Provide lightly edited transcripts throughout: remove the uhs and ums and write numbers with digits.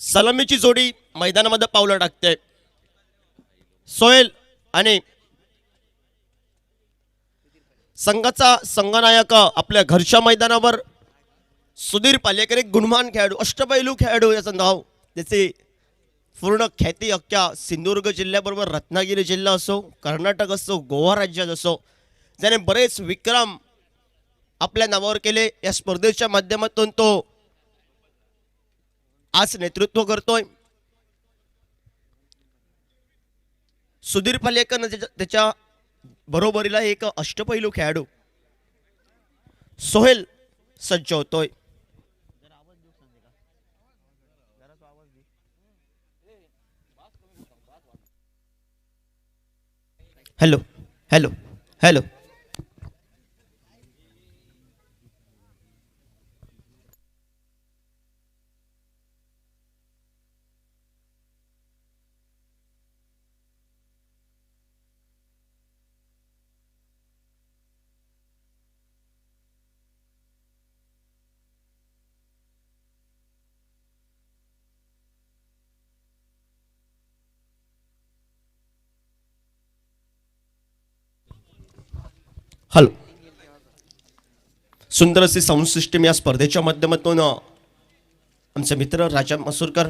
सलामीची जोडी मैदानामध्ये पावलं टाकते. सोहेल आणि संघाचा संघनायक आपल्या घरच्या मैदानावर सुधीर पालेकर, एक गुणवान खेळाडू, अष्टपैलू खेळाडू. याचं नाव, त्याची पूर्ण ख्याती अख्ख्या सिंधुदुर्ग जिल्ह्याबरोबर रत्नागिरी जिल्हा असो, कर्नाटक असो, गोवा राज्यात असो, ज्याने बरेच विक्रम आपल्या नावावर केले. या स्पर्धेच्या माध्यमातून तो आज नेतृत्व करतोय. सुधीर पालेकर त्याच्या बरोबरीला एक अष्टपैलू खेळाडू सोहेल सज्ज होतोय. Hello hello hello. हॅलो. सुंदर अशी साऊंड सिस्टीम या स्पर्धेच्या माध्यमातून आमचे मित्र राजा मसूरकर.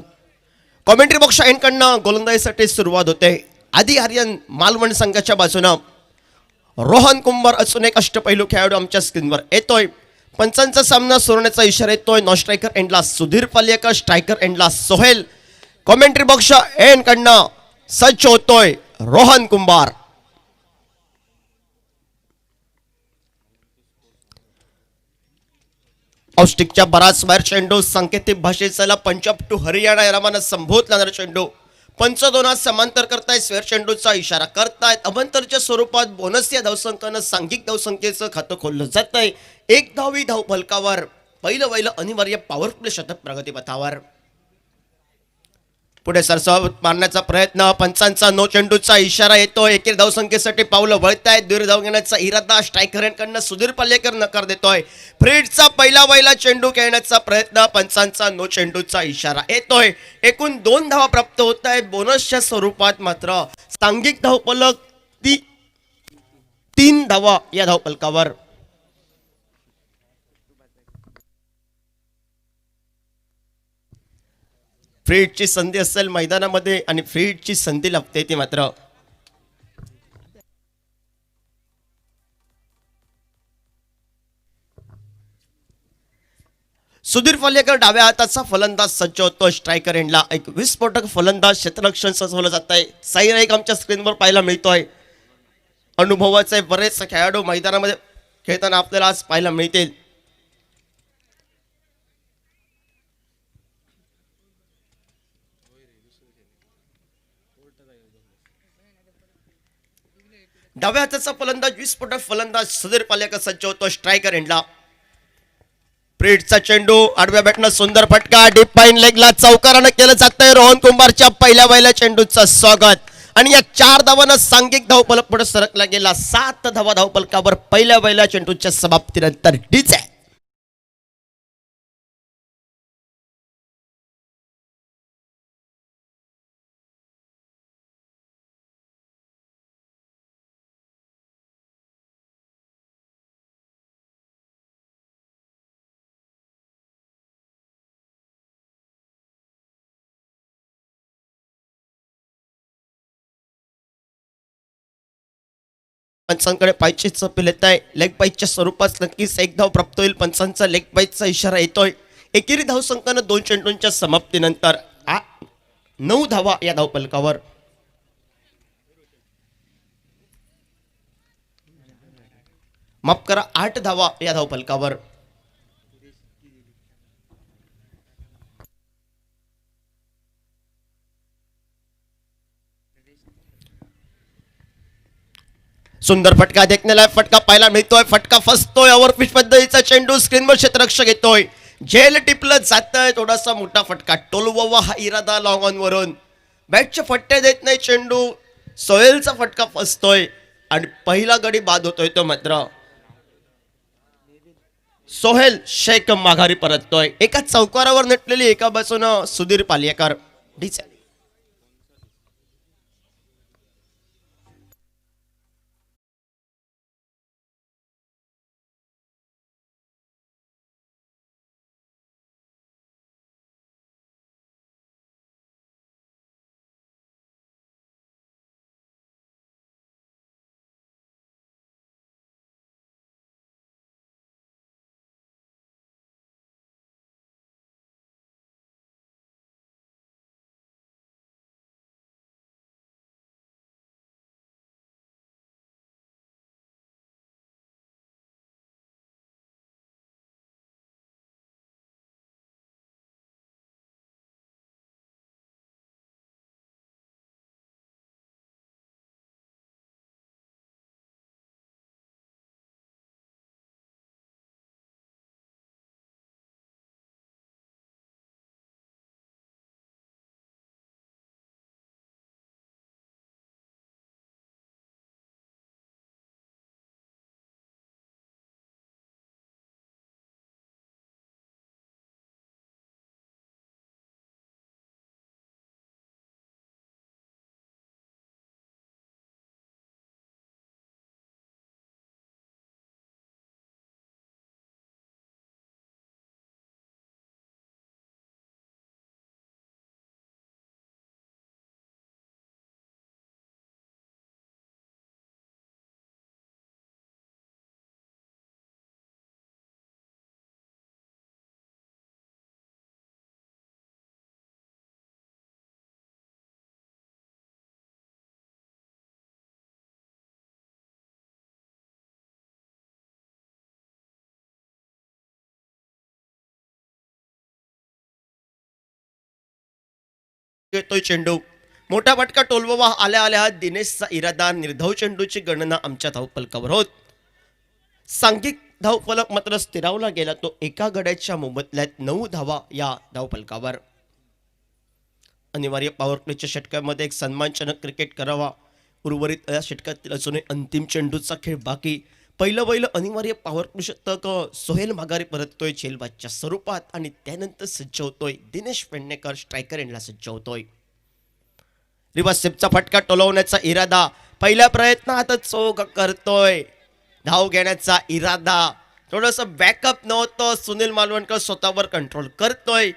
कॉमेंट्री बॉक्स एंडकडनं गोलंदाजीसाठी सुरुवात होते. आधी आर्यन मालवण संघाच्या बाजूनं रोहन कुंभार असून एक अष्टपैलू खेळाडू आमच्या स्क्रीनवर येतोय. पंचांचा सामना सोडण्याचा इशारा येतोय. नॉन स्ट्रायकर एंडला सुधीर पालेकर, स्ट्रायकर एंडला सोहेल. कॉमेंट्री बॉक्स एंडकडनं सज्ज होतोय रोहन कुंभार. ऑस्टिकच्या बराच बाहेर चेंडू, सांकेतिक भाषेचा पंजाब टू हरियाणा या नावानं संबोधला जाणारा चेंडू. पंच दोनात समांतर करतायत, स्वेअर चेंडूचा इशारा करतायत. अभंतरच्या स्वरूपात बोनस या धावसंख्येनं सांघिक धावसंख्येचं खातं खोललं जात आहे. एक धावी धाव फलकावर पहिलं अनिवार्य पॉवर प्ले शतक प्रगतीपथावर. पुढे सरसावत मारण्याचा प्रयत्न, पंचांचा नो चेंडूचा इशारा येतो. एकेर धावसंख्येसाठी पावलं वळतायत. दूर धाव घेण्याचा इरादा स्ट्रायकरकडनं सुधीर पालेकर नकार देतोय. फ्रीडचा पहिला चेंडू खेळण्याचा प्रयत्न, पंचांचा नो चेंडूचा इशारा येतोय. एकूण 2 धावा प्राप्त होत आहेत. बोनसच्या स्वरूपात मात्र सांघिक धावफलक 3 धावा या धावफलकावर. फ्रीडची संधी असेल मैदानामध्ये आणि फ्रीडची संधी लाभते ती मात्र सुधीर पालेकर डाव्या हाताचा फलंदाज सज्ज होतो. स्ट्रायकर एंडला एक विस्फोटक फलंदाज क्षेत्ररक्षण सजवलं जात आहे. साई राईक आमच्या स्क्रीनवर पाहायला मिळतोय. अनुभवाचे बरेच खेळाडू मैदानामध्ये खेळताना आपल्याला आज पाहायला मिळतील. डाव्या हाताचा फलंदाज विस्फोटक फलंदाज सुधीर पालेकर सज्ज होतो. स्ट्रायकर एंडला फ्रीडचा चेंडू, आडव्या बॅटनं सुंदर फटका, डीप पाईन लेगला चौकारानं केलं जातंय. रोहन कुंभारच्या पहिल्या चेंडूचं स्वागत आणि या 4 धावांना सांघिक धावफलक पुढे सरकला गेला. 7 धावा धावफलकावर पहिल्या चेंडूच्या समाप्तीनंतर डीजे. पंचांकडे पायची चपील येत आहे. लेग पाईच्या स्वरूपात नक्कीच 1 धाव प्राप्त होईल. पंचांचा लेग पाईचा इशारा येतोय. एकेरी धावसंख्येनं 2 चेंडूंच्या समाप्तीनंतर 9 धावा या धावफलकावर. माफ करा, 8 धावा या धावफलकावर. सुंदर फटका, देखण्याला फटका पाहायला मिळतोय. फटका फसतोय. ओव्हरपिच पद्धतीचा चेंडू स्क्रीनवर क्षेत्ररक्षक येतोय. झेल टिपलं जातंय. थोडासा मोठा फटका, टोलवावा हा इरादा लॉंग ऑन वरून. बॅटचे फट्टे देत नाही चेंडू. सोहेलचा फटका फसतोय आणि पहिला गडी बाद होतोय तो मात्र. सोहेल शेख माघारी परततोय. एका चौकारावर नटलेली एका बाजूनं सुधीर पालियेकर. डीजे येतोय चेंडू. मोठा फटका टोलवा आल्या आल्या दिनेशचा इरादा. निर्धाव चेंडूची गणना आमच्या धावफलकावर होत. सांघिक धावफलक मात्र स्थिरावला गेला. तो एका गड्याच्या मोबदल्यात 9 धावा या धावफलकावर. अनिवार्य पॉवर प्लेच्या षटकामध्ये एक सन्मानजनक क्रिकेट करावा. उर्वरित या षटकातील अजूनही अंतिम चेंडूचा खेळ बाकी. पहिलं अनिवार्य पॉवर प्ले षटक सोहेल माघारी परततोय झेलबादच्या स्वरूपात आणि त्यानंतर सज्ज होतोय दिनेश पेडणेकर. स्ट्रायकर एंडला सज्ज होतोय. रिवर्स स्टेपचा फटका टोलवण्याचा इरादा. पहिल्या प्रयत्नात चोग करतोय. धाव घेण्याचा इरादा. थोडंसं बॅकअप नव्हतं. सुनील मालवणकर स्वतःवर कंट्रोल करतोय.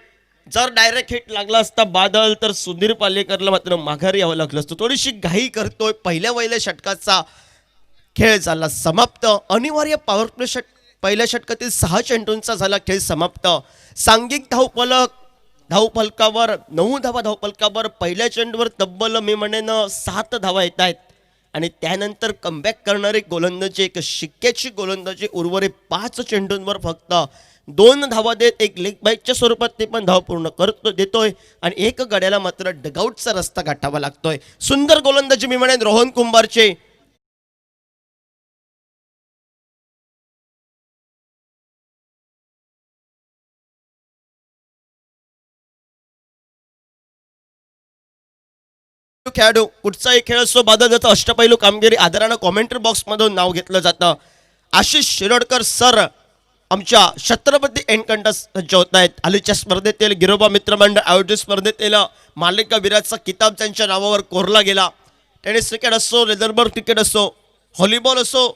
जर डायरेक्ट हिट लागला असता बादल तर सुधीर पालेकरला मात्र माघारी यावं लागलं असतं. थोडीशी घाई करतोय. पहिल्या षटकाचा खेळ झाला समाप्त. अनिवार्य पॉवर प्ले पहिल्या षटकातील 6 चेंडूंचा झाला खेळ समाप्त. सांघिक धावफलकावर 9 धावा धावफलकावर. पहिल्या चेंडूवर तब्बल मी म्हणेन 7 धावा येत आहेत आणि त्यानंतर कमबॅक करणारी गोलंदाजी, एक शिक्क्याची गोलंदाजी. उर्वरित 5 चेंडूंवर फक्त 2 धावा देत एक लेग बाईटच्या स्वरूपात ते पण धाव पूर्ण देतोय आणि एक गड्याला मात्र डगआउटचा रस्ता गाठावा लागतोय. सुंदर गोलंदाजी मी म्हणेन रोहन कुंभारचे. खेळाडू कुठचाही खेळ असो बादल याचा अष्टपैलू कामगिरी आदरानं कॉमेंट्री बॉक्स मधून नाव घेतलं जातं. आशिष शिरोडकर सर आमच्या छत्रपती एनकंठ सज्ज होत आहेत. हालीच्या स्पर्धेतील गिरोबा मित्रमंडळ आयोजित स्पर्धेतील मालिका वीराचा किताब त्यांच्या नावावर कोरला गेला. टेनिस क्रिकेट असो, लेदरबॉल क्रिकेट असो, व्हॉलीबॉल असो,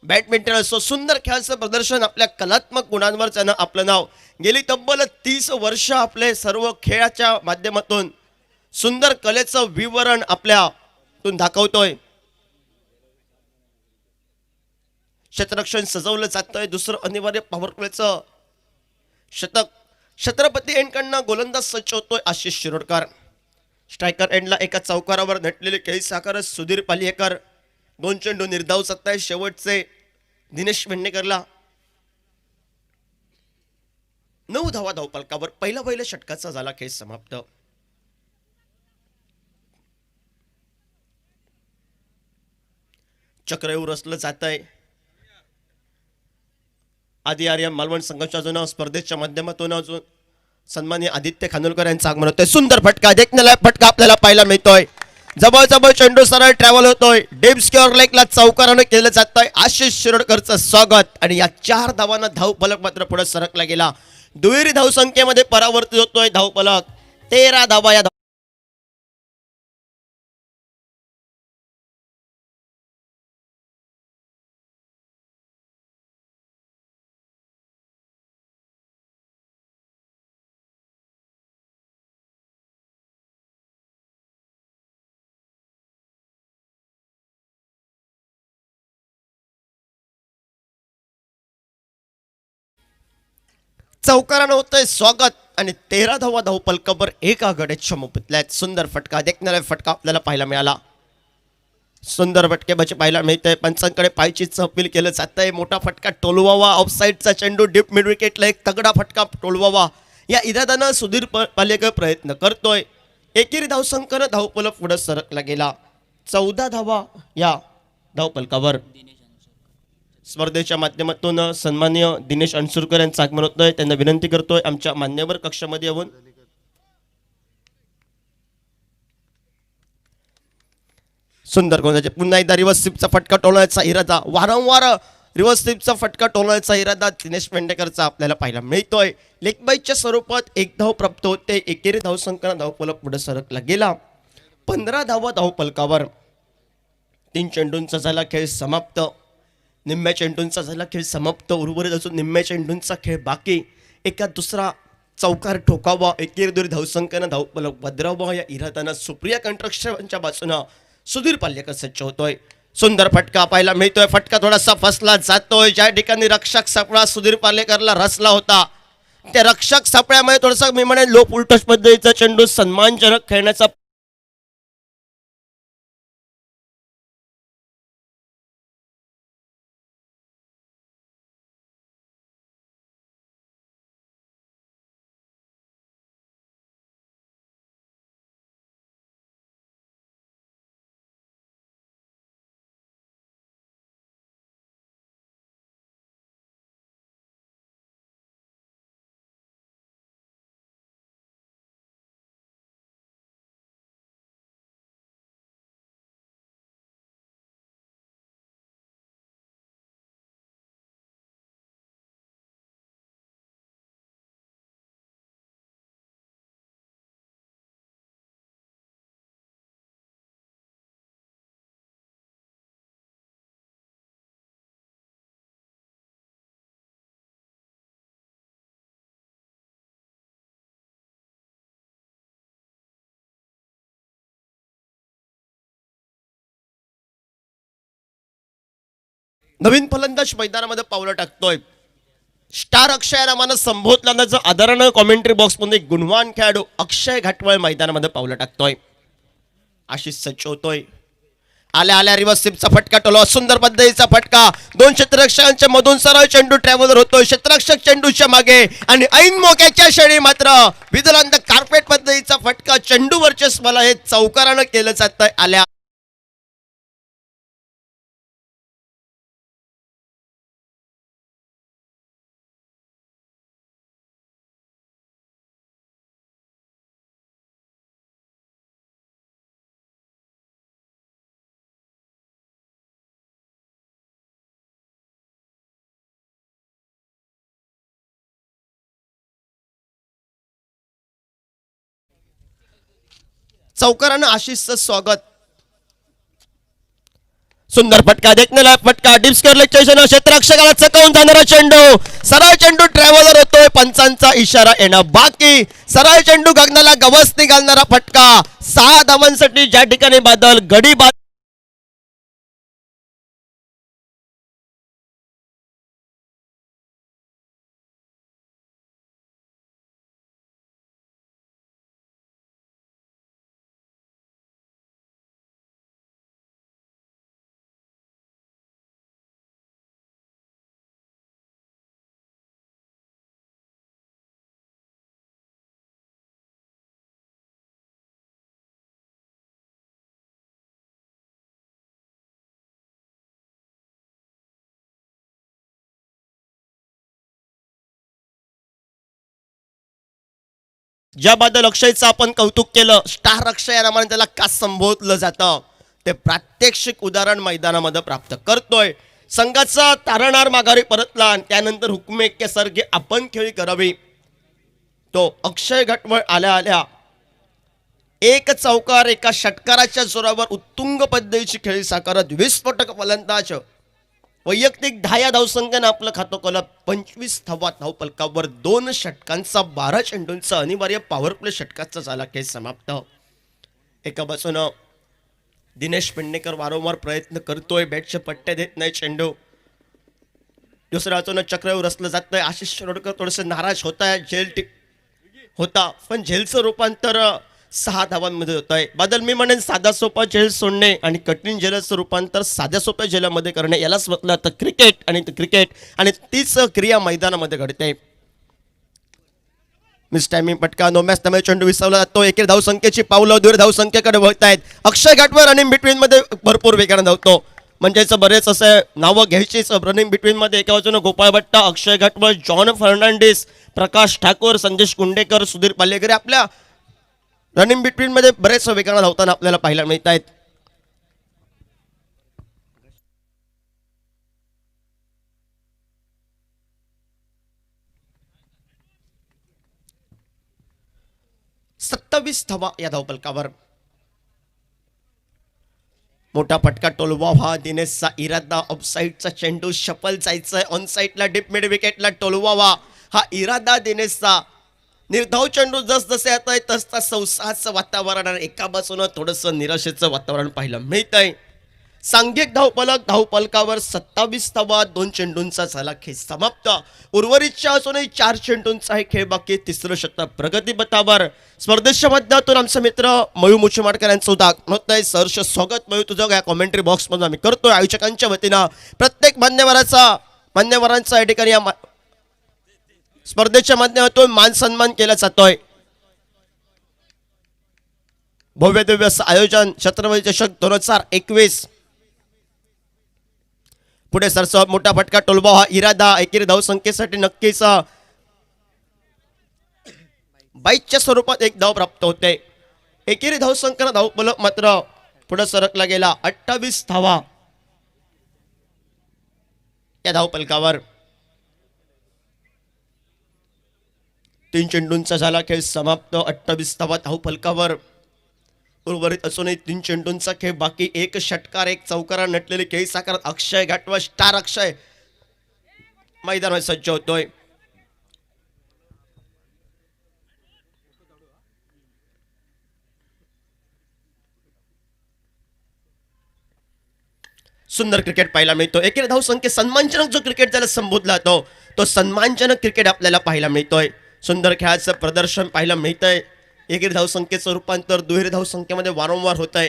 बॅडमिंटन असो, सुंदर खेळाचं प्रदर्शन, आपल्या कलात्मक गुणांवर त्यानं आपलं नाव गेली तब्बल 30 वर्ष आपले सर्व खेळाच्या माध्यमातून सुंदर कलेचं विवरण आपल्यातून दाखवतोय. क्षेत्ररक्षण सजवलं जातंय. दुसरं अनिवार्य पॉवर प्लेचं शतक. छत्रपती एंडकडनं गोलंदाज सज्ज होतोय आशिष शिरोडकर. स्ट्रायकर एंडला एका चौकारावर नटलेले खेळी साकार सुधीर पालियेकर. 2 चेंडू निर्धाव जात आहे. शेवटचे दिनेश पेडणेकरला 9 धावा धावफलकावर. पहिल्या षटकाचा झाला खेळ समाप्त. चक्रव्यूह रचलं जात आहे. आदी आर्यन मालवण संघाच्या अजून स्पर्धेच्या माध्यमातून अजून सन्माननीय आदित्य खानोलकर यांचं आगमन होतंय. सुंदर फटका, देखण्यालायक फटका आपल्याला पाहायला मिळतोय. जवळ चेंडू सरळ ट्रॅव्हल होतोय. डीप स्क्वेअर लेगला चौकारानं केलं जातंय. आशिष शिरोडकरचं स्वागत आणि या 4 धावांना धाव फलक मात्र पुढे सरकला गेला. दुहेरी धावसंख्येमध्ये परावर्तित होतोय धाव फलक. 13 धावा या चौकारानं होतंय स्वागत आणि 13 धावा धाव फलकावर एका गड्याच्या मोबदल्यात. सुंदर फटका, देखणारा फटका आपल्याला पाहायला मिळाला. सुंदर फटकेबाजी पाहायला मिळते. पंचांकडे पायचीचं अपील केलं जातंय. मोठा फटका टोलवावा. ऑफसाईडचा चेंडू डीप मिड विकेटला एक तगडा फटका टोलवावा या इराद्यानं सुधीर पालेकर प्रयत्न करतोय. एकेरी धावसंख्येनं धावफलक पुढे सरकला गेला. 14 धावा या धावफलकावर. स्पर्धेच्या माध्यमातून सन्माननीय दिनेश अणसुरकर यांचं आगमन होतंय. त्यांना विनंती करतोय आमच्या मान्यवर कक्षामध्ये येऊन सुंदर गोंदाचे पुन्हा एकदा रिव्हर्स स्वीपचा फटका टोलण्याचा इरादा. वारंवार रिव्हर्स स्वीपचा फटका टोलण्याचा इरादा दिनेश पेंडेकरचा आपल्याला पाहायला मिळतोय. लेगबाईच्या स्वरूपात एक धाव प्राप्त होते. एकेरी धावसंख्येनं धावफलक पुढे सरकला गेला. 15 धावा धावफलकावर. 3 चेंडूंचा झाला खेळ समाप्त. निम्म्या चेंडूंचा झाला खेळ समाप्त. उर्वरित अजून निम्म्या चेंडूंचा खेळ बाकी. एका दुसरा चौकार ठोकावा. एकेरी दुरी धावसंख्येनं धावफलक भद्रावा या इराद्यानं सुप्रिया कंट्रक्शनच्या बाजूनं सुधीर पालेकर सज्ज होतोय. सुंदर फटका पाहायला मिळतोय. फटका थोडासा फसला जातोय. ज्या ठिकाणी रक्षक सापळा सुधीर पालेकरला रचला होता त्या रक्षक सापळ्यामध्ये थोडासा मी म्हणेन लो उलटस पद्धतीचा चेंडू सन्मानजनक खेळण्याचा नवीन फलंदाज मैदानामध्ये पावलं टाकतोय. स्टार अक्षय नावानं संबोधल्याचं आदरानं कॉमेंट्री बॉक्समध्ये गुणवान खेळाडू अक्षय घाटवळ मैदानामध्ये पावलं टाकतोय. आशिष सज्ज होतोय. आल्या आल्या रिव्हर्स स्वीपचा फटका टोलवा. सुंदर पद्धतीचा फटका. 2 क्षेत्ररक्षकांच्या मधून सरळ चेंडू ट्रॅव्हलर होतोय. क्षेत्ररक्षक चेंडूच्या मागे आणि ऐन मोक्याच्या क्षणी मात्र विदुरांत कार्पेट पद्धतीचा फटका चेंडू वर्चस्वाला हे चौकारानं केलं जातंय. आल्या चौकारानं आशिषचं स्वागत. सुंदर फटका. देखण्याला फटका. डीप स्क्वेअर लेगच्या क्षेत्ररक्षकाला चकवून जाणारा चेंडू. सरळ चेंडू ट्रॅव्हलर होतोय. पंचांचा इशारा येणं बाकी. सरळ चेंडू गगनाला गवसणी घालणारा फटका. 6 धावांसाठी ज्या ठिकाणी बादल गडी बाद ज्या बादल अक्षयचं आपण कौतुक केलं, स्टार अक्षय या नावाने त्याला का संबोधलं जातं, ते प्रात्यक्षिक उदाहरण मैदानामध्ये प्राप्त करतोय. संघाचा तारणहार माघारी परतला आणि त्यानंतर हुकमेक्यासारखी आपण खेळी करावी. तो अक्षय घाटवळ आल्या आल्या एक चौकार एका षटकाराच्या जोरावर उत्तुंग पद्धतीची खेळी साकारत विस्फोटक फलंदाज वैयक्तिक 10 धावसंख्येनं आपलं खातं खोलत 25 धावा धावपलकावर 2 षटकांचा 12 चेंडूंचा अनिवार्य पॉवर प्ले षटकाचा झाला खेळ समाप्त. एका बाजूनं दिनेश पेडणेकर वारंवार प्रयत्न करतोय, बॅटचे पट्टे देत नाही चेंडू. दुसऱ्या बाजूनं चक्रव्यूह रचलं जातंय. आशिष शिरोडकर थोडंसं नाराज होता, होता पण झेलचं रूपांतर 6 धावांमध्ये होत आहे. बादल मी म्हणेन साधा सोपा झेल सोडणे आणि कठीण झेलाचं रूपांतर साध्या सोप्या झेलामध्ये करणे, यालाच म्हटलं तर क्रिकेट आणि तीच क्रिया मैदानामध्ये घडते. मिस टायमिंग पटका नो मॅच त्यामुळे चेंडू विसरला जातो. एकेरी धावसंख्येची पावलं दूर धावसंख्येकडे वळत आहेत. अक्षय घाटवर रनिंग बिटवीन मध्ये भरपूर वेगाने धावतो, म्हणजेच बरेच असे नावं घ्यायचीच रनिंग बिटवीन मध्ये. एका बाजूने गोपाळ भट्टा, अक्षय घाटवर, जॉन फर्नांडिस, प्रकाश ठाकूर, संदेश कुंडेकर, सुधीर पालेकर आपल्या रनिंग बिटवीन मध्ये बरेच वेगाने धावताना आपल्याला पाहायला मिळत आहेत. सत्तावीस धावा या धावपलकावर. मोठा फटका टोलवावा, दिनेशचा इरादा, ऑफसाईडचा चेंडू शफल जायचंय, ऑन साईडला डीप मिड विकेटला टोलवावा, हा इरादा दिनेशचा. निर्धाव चेंडू जसजसे येत आहे तसं संसाचं वातावरण आणि एका बाजूनं थोडंसं निराशेचं वातावरण पाहायला मिळत आहे. सांघिक धावपलकावर 27 धावा 2 चेंडूंचा झाला खेळ समाप्त. उर्वरितच्या अजूनही 4 चेंडूंचा हे खेळ बाकी. तिसरं षटक प्रगतीपथावर. स्पर्धेच्या माध्यमातून आमचे मित्र मयू मुचमाडकर यांचं उदाहरण होत आहे. सहर्ष स्वागत मयू तुझं या कॉमेंट्री बॉक्समध्ये आम्ही करतोय. आयोजकांच्या वतीनं प्रत्येक मान्यवरांचा या ठिकाणी या स्पर्धेच्या माध्यमातून मान सन्मान केला जातोय. भव्य दिव्य आयोजन छत्रपती चषक 2021. पुढे सरसवत मोठा फटका टोलवा, हा इरादा एकेरी धावसंख्येसाठी नक्कीच 22च्या स्वरूपात एक धाव प्राप्त होते. एकेरी धावसंख्येला धावफलक मात्र पुढे सरकला गेला. 28 धावा या धावफलकावर. 3 चेंडूंचा झाला खेळ समाप्त. 28 धावा धावफलकावर. उर्वरित असूनही 3 चेंडूंचा खेळ बाकी. एक षटकार एक चौकारा नटलेली खेळ साकारत अक्षय घाटवा, स्टार अक्षय मैदानावर सज्ज होतोय. सुंदर क्रिकेट पाहायला मिळतो. एकेरी धावसंख्ये सन्मानजनक जो क्रिकेट ज्याला संबोधला जातो तो सन्मानजनक क्रिकेट आपल्याला पाहायला मिळतोय. सुंदर खेळाचं प्रदर्शन पाहायला मिळतंय. एकेरी धावसंख्येचं रूपांतर दुहेरी धावसंख्येमध्ये वारंवार होत आहे.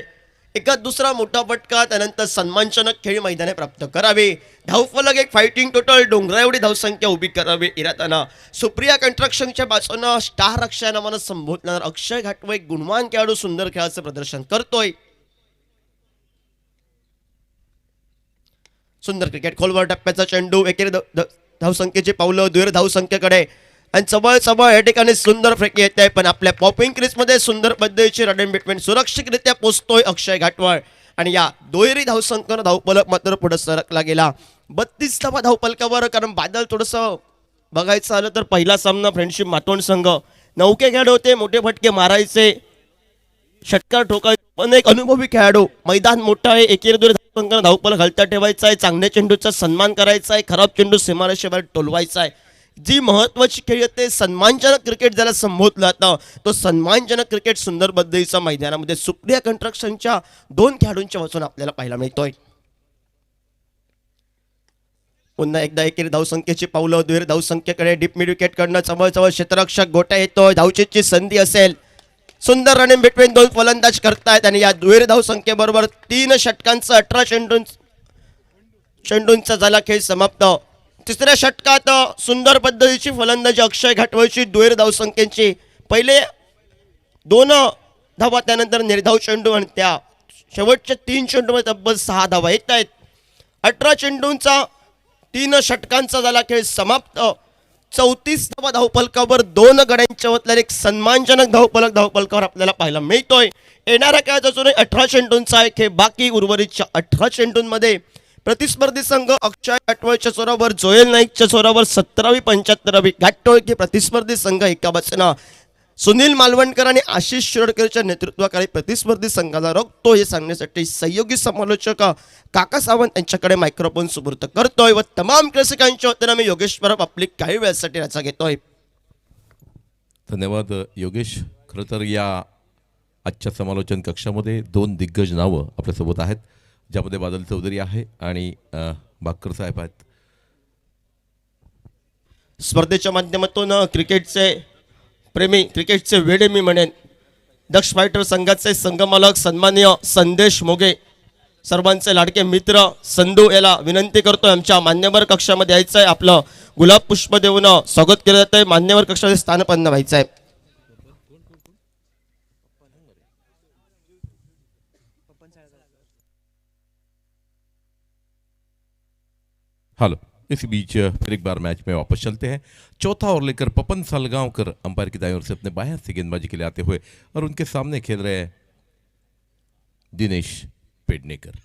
एका दुसरा मोठा फटका त्यानंतर सन्मानजनक खेळी मैदाने प्राप्त करावे. धावफलक एक फायटिंग टोटल डोंगरा एवढी धावसंख्या उभी करावी. इरादाना सुप्रिया कंस्ट्रक्शनच्या बाजूनं स्टार अक्षय नावानं संबोधणार अक्षय घाटवा एक गुणवान खेळाडू सुंदर खेळाचं प्रदर्शन करतोय. सुंदर क्रिकेट खोलवर टप्प्याचा चेंडू. एकेरी धावसंख्येची पावलं दुहेरी धावसंख्येकडे आणि चबळ या ठिकाणी सुंदर फेकी येत आहे. पण आपल्या पॉपिंग क्रीजमध्ये सुंदर पद्धतीची रनिंग बिटवीन सुरक्षितरित्या पोचतोय अक्षय घाटवळ. आणि या दुहेरी धावसंख्येनं धावफलक मात्र पुढे सरकला गेला. 32 धावा धावफलकावर. कारण बादल थोडंसं बघायचं आलं तर पहिला सामना फ्रेंडशिप मातोंड संघ नौके खेळाडू होते, मोठे फटके मारायचे, षटकार ठोकायचे, पण एक अनुभवी खेळाडू. मैदान मोठं आहे. एकेरी दुहेरी धावसंख्येनं धावफलक हलता ठेवायचा आहे. चांगल्या चेंडूचा सन्मान करायचा आहे. खराब चेंडू सीमारेषेबाहेर टोलवायचा आहे. जी महत्वाची खेळ येते सन्मानजनक क्रिकेट ज्याला संबोधलं जातं तो सन्मानजनक क्रिकेट सुंदर पद्धतीचा मैदानामध्ये सुप्रिया कंस्ट्रक्शनच्या 2 खेळाडूंच्या वाचून आपल्याला पाहायला मिळतोय. पुन्हा एकदा एकेरी धावसंख्येची पावलं दुहेरी धावसंख्येकडे. डीप मिड विकेट कडनं चवळ क्षेत्ररक्षक गोट्या येतोय. धावचीची संधी असेल. सुंदर रनिंग बिटवीन 2 फलंदाज करतायत आणि या दुहेरी धावसंख्येबरोबर 3 षटकांचा 18 चेंडूंचा झाला खेळ समाप्त. तिसऱ्या षटकात सुंदर पद्धतीची फलंदाजी अक्षय घाटवळची दुहेरी धावसंख्येची. पहिले 2 धावा त्यानंतर निर्धाव चेंडू आणि त्या शेवटच्या 3 चेंडूमध्ये तब्बल 6 धावा येत आहेत. 18 चेंडूंचा 3 षटकांचा झाला खेळ समाप्त. 34 धावफलकावर 2 गड्यांच्या वतल्याने एक सन्मानजनक धावफलकावर आपल्याला पाहायला मिळतोय. येणाऱ्या काळात अजूनही 18 चेंडूंचा आहे हे बाकी उर्वरितच्या 18 चेंडूंमध्ये प्रतिस्पर्धी संघ अक्षय घाटवळच्या जोरावर जोयल नाईकच्या जोरावर 17वी-75वी गाठतोय की प्रतिस्पर्धी संघ एका बाजूला सुनील मालवणकर आणि आशिष शिरोडकरच्या नेतृत्वाखाली प्रतिस्पर्धी संघाला रोखतो हे सांगण्यासाठी सहयोगी समालोचक काका सावंत यांच्याकडे मायक्रोफोन सुपूर्द करतोय व तमाम रसिकांच्या वतीने मी योगेश परब आपली काही वेळासाठी रजा घेतोय. धन्यवाद योगेश. खरं तर या आजच्या समालोचन कक्षामध्ये 2 दिग्गज नावं आपल्यासोबत आहेत, ज्यामध्ये बादल चौधरी आहे आणि बाकर साहेब आहेत. स्पर्धेच्या माध्यमातून क्रिकेटचे प्रेमी, क्रिकेटचे वेडे मी म्हणेन, दक्ष फायटर संघाचे संघमालक सन्माननीय संदेश मोगे, सर्वांचे लाडके मित्र संधू याला विनंती करतोय आमच्या मान्यवर कक्षामध्ये यायचं आहे. आपलं गुलाब पुष्प देऊन स्वागत केलं जात आहे. मान्यवर कक्षामध्ये स्थानपन्न व्हायचं आहे. हेलो, इसी बीच फिर एक बार मैच में वापस चलते हैं. चौथा ओवर लेकर पपन सालगांवकर अंपायर की दाईं ओर से अपने बाएं हाथ से गेंदबाजी के लिए आते हुए और उनके सामने खेल रहे हैं दिनेश पेडनेकर.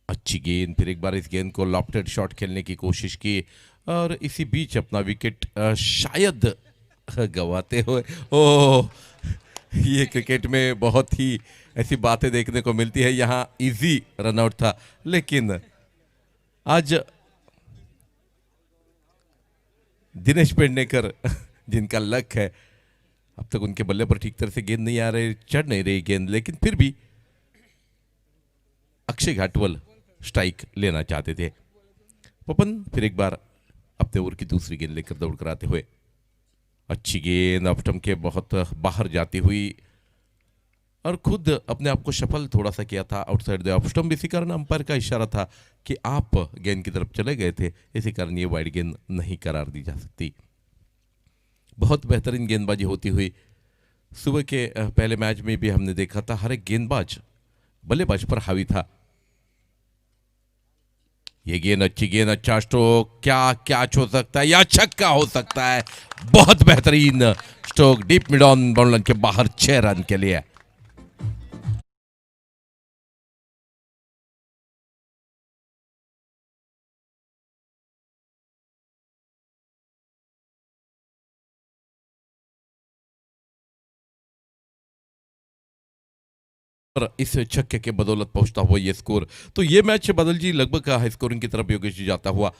अच्छी गेंद, फिर एक बार इस गेंद को लॉफ्टेड शॉट खेलने की कोशिश की और इसी बीच अपना विकेट शायद गंवाते हुए. ओह, ये क्रिकेट में बहुत ही ऐसी बातें देखने को मिलती है. यहाँ इजी रनआउट था, लेकिन आज दिनेश पेडनेकर जिनका लक है, अब तक उनके बल्ले पर ठीक तरह से गेंद नहीं आ रही, चढ़ नहीं रही गेंद, लेकिन फिर भी अक्षय घाटवल स्ट्राइक लेना चाहते थे. पपन फिर एक बार अपने ओवर की दूसरी गेंद लेकर दौड़ कर आते हुए. अच्छी गेंद ऑफ के बहुत बाहर जाती हुई और खुद अपने आप को सफल थोड़ा सा किया था आउटसाइड द ऑफ स्टंप. इसी कारण अंपायर का इशारा था कि आप गेंद की तरफ चले गए थे, इसी कारण ये वाइड गेंद नहीं करार दी जा सकती. बहुत बेहतरीन गेंदबाजी होती हुई सुबह के पहले मैच में भी हमने देखा था. हर एक गेंदबाज बल्लेबाज पर हावी था. ये गेंद अच्छी गेंद, अच्छा स्ट्रोक, क्या कैच हो सकता है या छक्का हो सकता है. बहुत बेहतरीन stroke deep mid on boundary के बाहर 6 रन के लिए. इस छक्के के बदौलत पहुंचता हुआ ये स्कोर. तो ये मैच बादल जी लगभग हाई स्कोरिंग की तरफ योगेश जी जाता हुआ.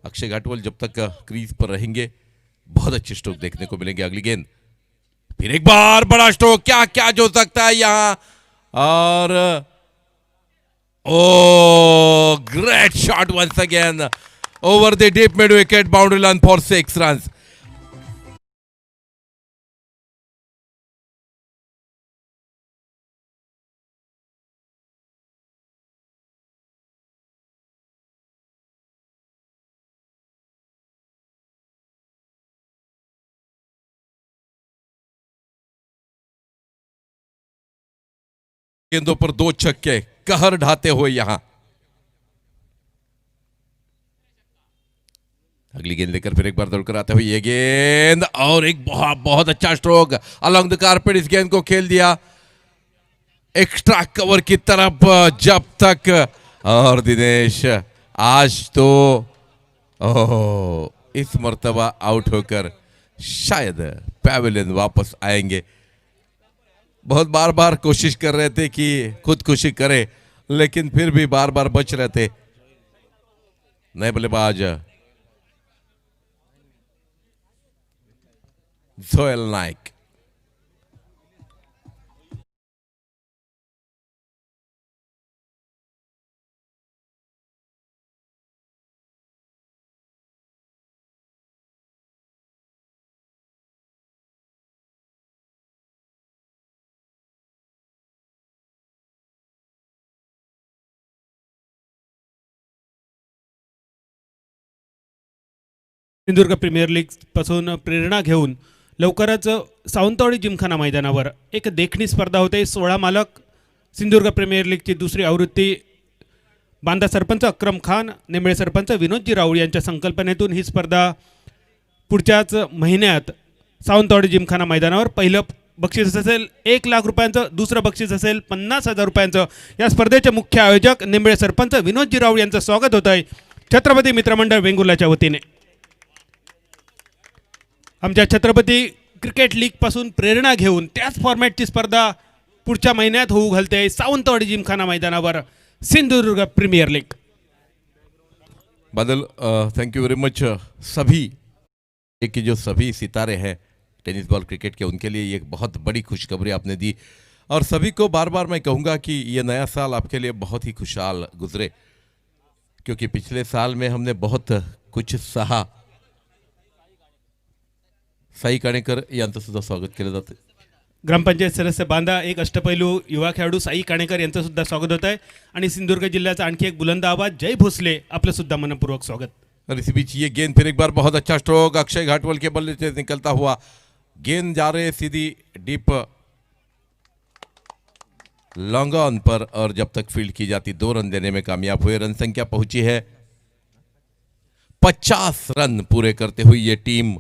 अक्षय घाटवल जब तक क्रीज पर रहेंगे बहुत अच्छे स्ट्रोक देखने को मिलेंगे. अगली गेंद, फिर एक बार बड़ा स्ट्रोक, क्या क्या जो सकता है यहां. और oh great shot once again over the deep mid wicket, boundary line for 6 runs. गेंदों पर 2 छक्के कहर ढाते हुए यहां. अगली गेंद लेकर फिर एक बार दौड़कर आते हुए ये गेंद और एक बहुत अच्छा स्ट्रोक अलोंग द कारपेट. इस गेंद को खेल दिया एक्स्ट्रा कवर की तरफ जब तक. और दिनेश आज तो इस मर्तबा आउट होकर शायद पैवेलियन वापस आएंगे. बहुत बार बार कोशिश कर रहे थे कि खुदकुशी करे, लेकिन फिर भी बार बार बच रहे थे. नए बल्लेबाज Joel Naik. Sindhudurg Premier League पासून प्रेरणा घेऊन लवकरच सावंतवाडी जिमखाना मैदानावर एक देखणी स्पर्धा होते. 16 मालक सिंधुदुर्ग प्रीमियर लीगची दुसरी आवृत्ती बांदा सरपंच अक्रम खान, नेमळे सरपंच विनोदजी राऊळ यांच्या संकल्पनेतून ही स्पर्धा पुढच्याच महिन्यात सावंतवाडी जिमखाना मैदानावर पहिलं बक्षीस असेल 1,00,000 रुपयांचं, दुसरं बक्षीस असेल 50,000 रुपयांचं. या स्पर्धेचे मुख्य आयोजक नेमळे सरपंच विनोदजी राऊळ यांचं स्वागत होत आहे छत्रपती मित्रमंडळ वेंगुर्ल्याच्या वतीने. आमच्या छत्रपती क्रिकेट लीगपासून प्रेरणा घेऊन त्याच फॉर्मॅटची स्पर्धा पुढच्या महिन्यात होऊ घालते सावंतवाडी जिमखाना मैदानावर, Sindhudurg Premier League. Badal, thank you very much. सभी कि जो सभी सितारे हैं टेनिस बॉल क्रिकेट के, उनके लिए एक बहुत बड़ी खुशखबरी आपने दी. और सभी को बार बार मैं कहूँगा कि ये नया साल आपके लिए बहुत ही खुशहाल गुजरे, क्योंकि पिछले साल में हमने बहुत कुछ सहा. साई काणेकर यांचं सुद्धा स्वागत केलं जातं. ग्रामपंचायत सदस्य बांदा, एक अष्टपैलू युवा खेळाडू साई काणेकर यांचं सुद्धा स्वागत होत आहे. आणि सिंधुदुर्ग जिल्ह्याचा आणखी एक बुलंद आवाज जय भोसले, आपलं सुद्धा मनपूर्वक स्वागत. और इसी बीच ये गेंद फिर एक बार बहुत अच्छा स्ट्रोक अक्षय घाटवल के बल्ले से निकलता हुआ, गेंद जा रहे सीधी डीप लॉन्ग ऑन पर, और जब तक फील्ड की जाती 2 रन देने में कामयाब हुए. रन संख्या पहुंची है 50 रन पूरे करते हुए ये टीम.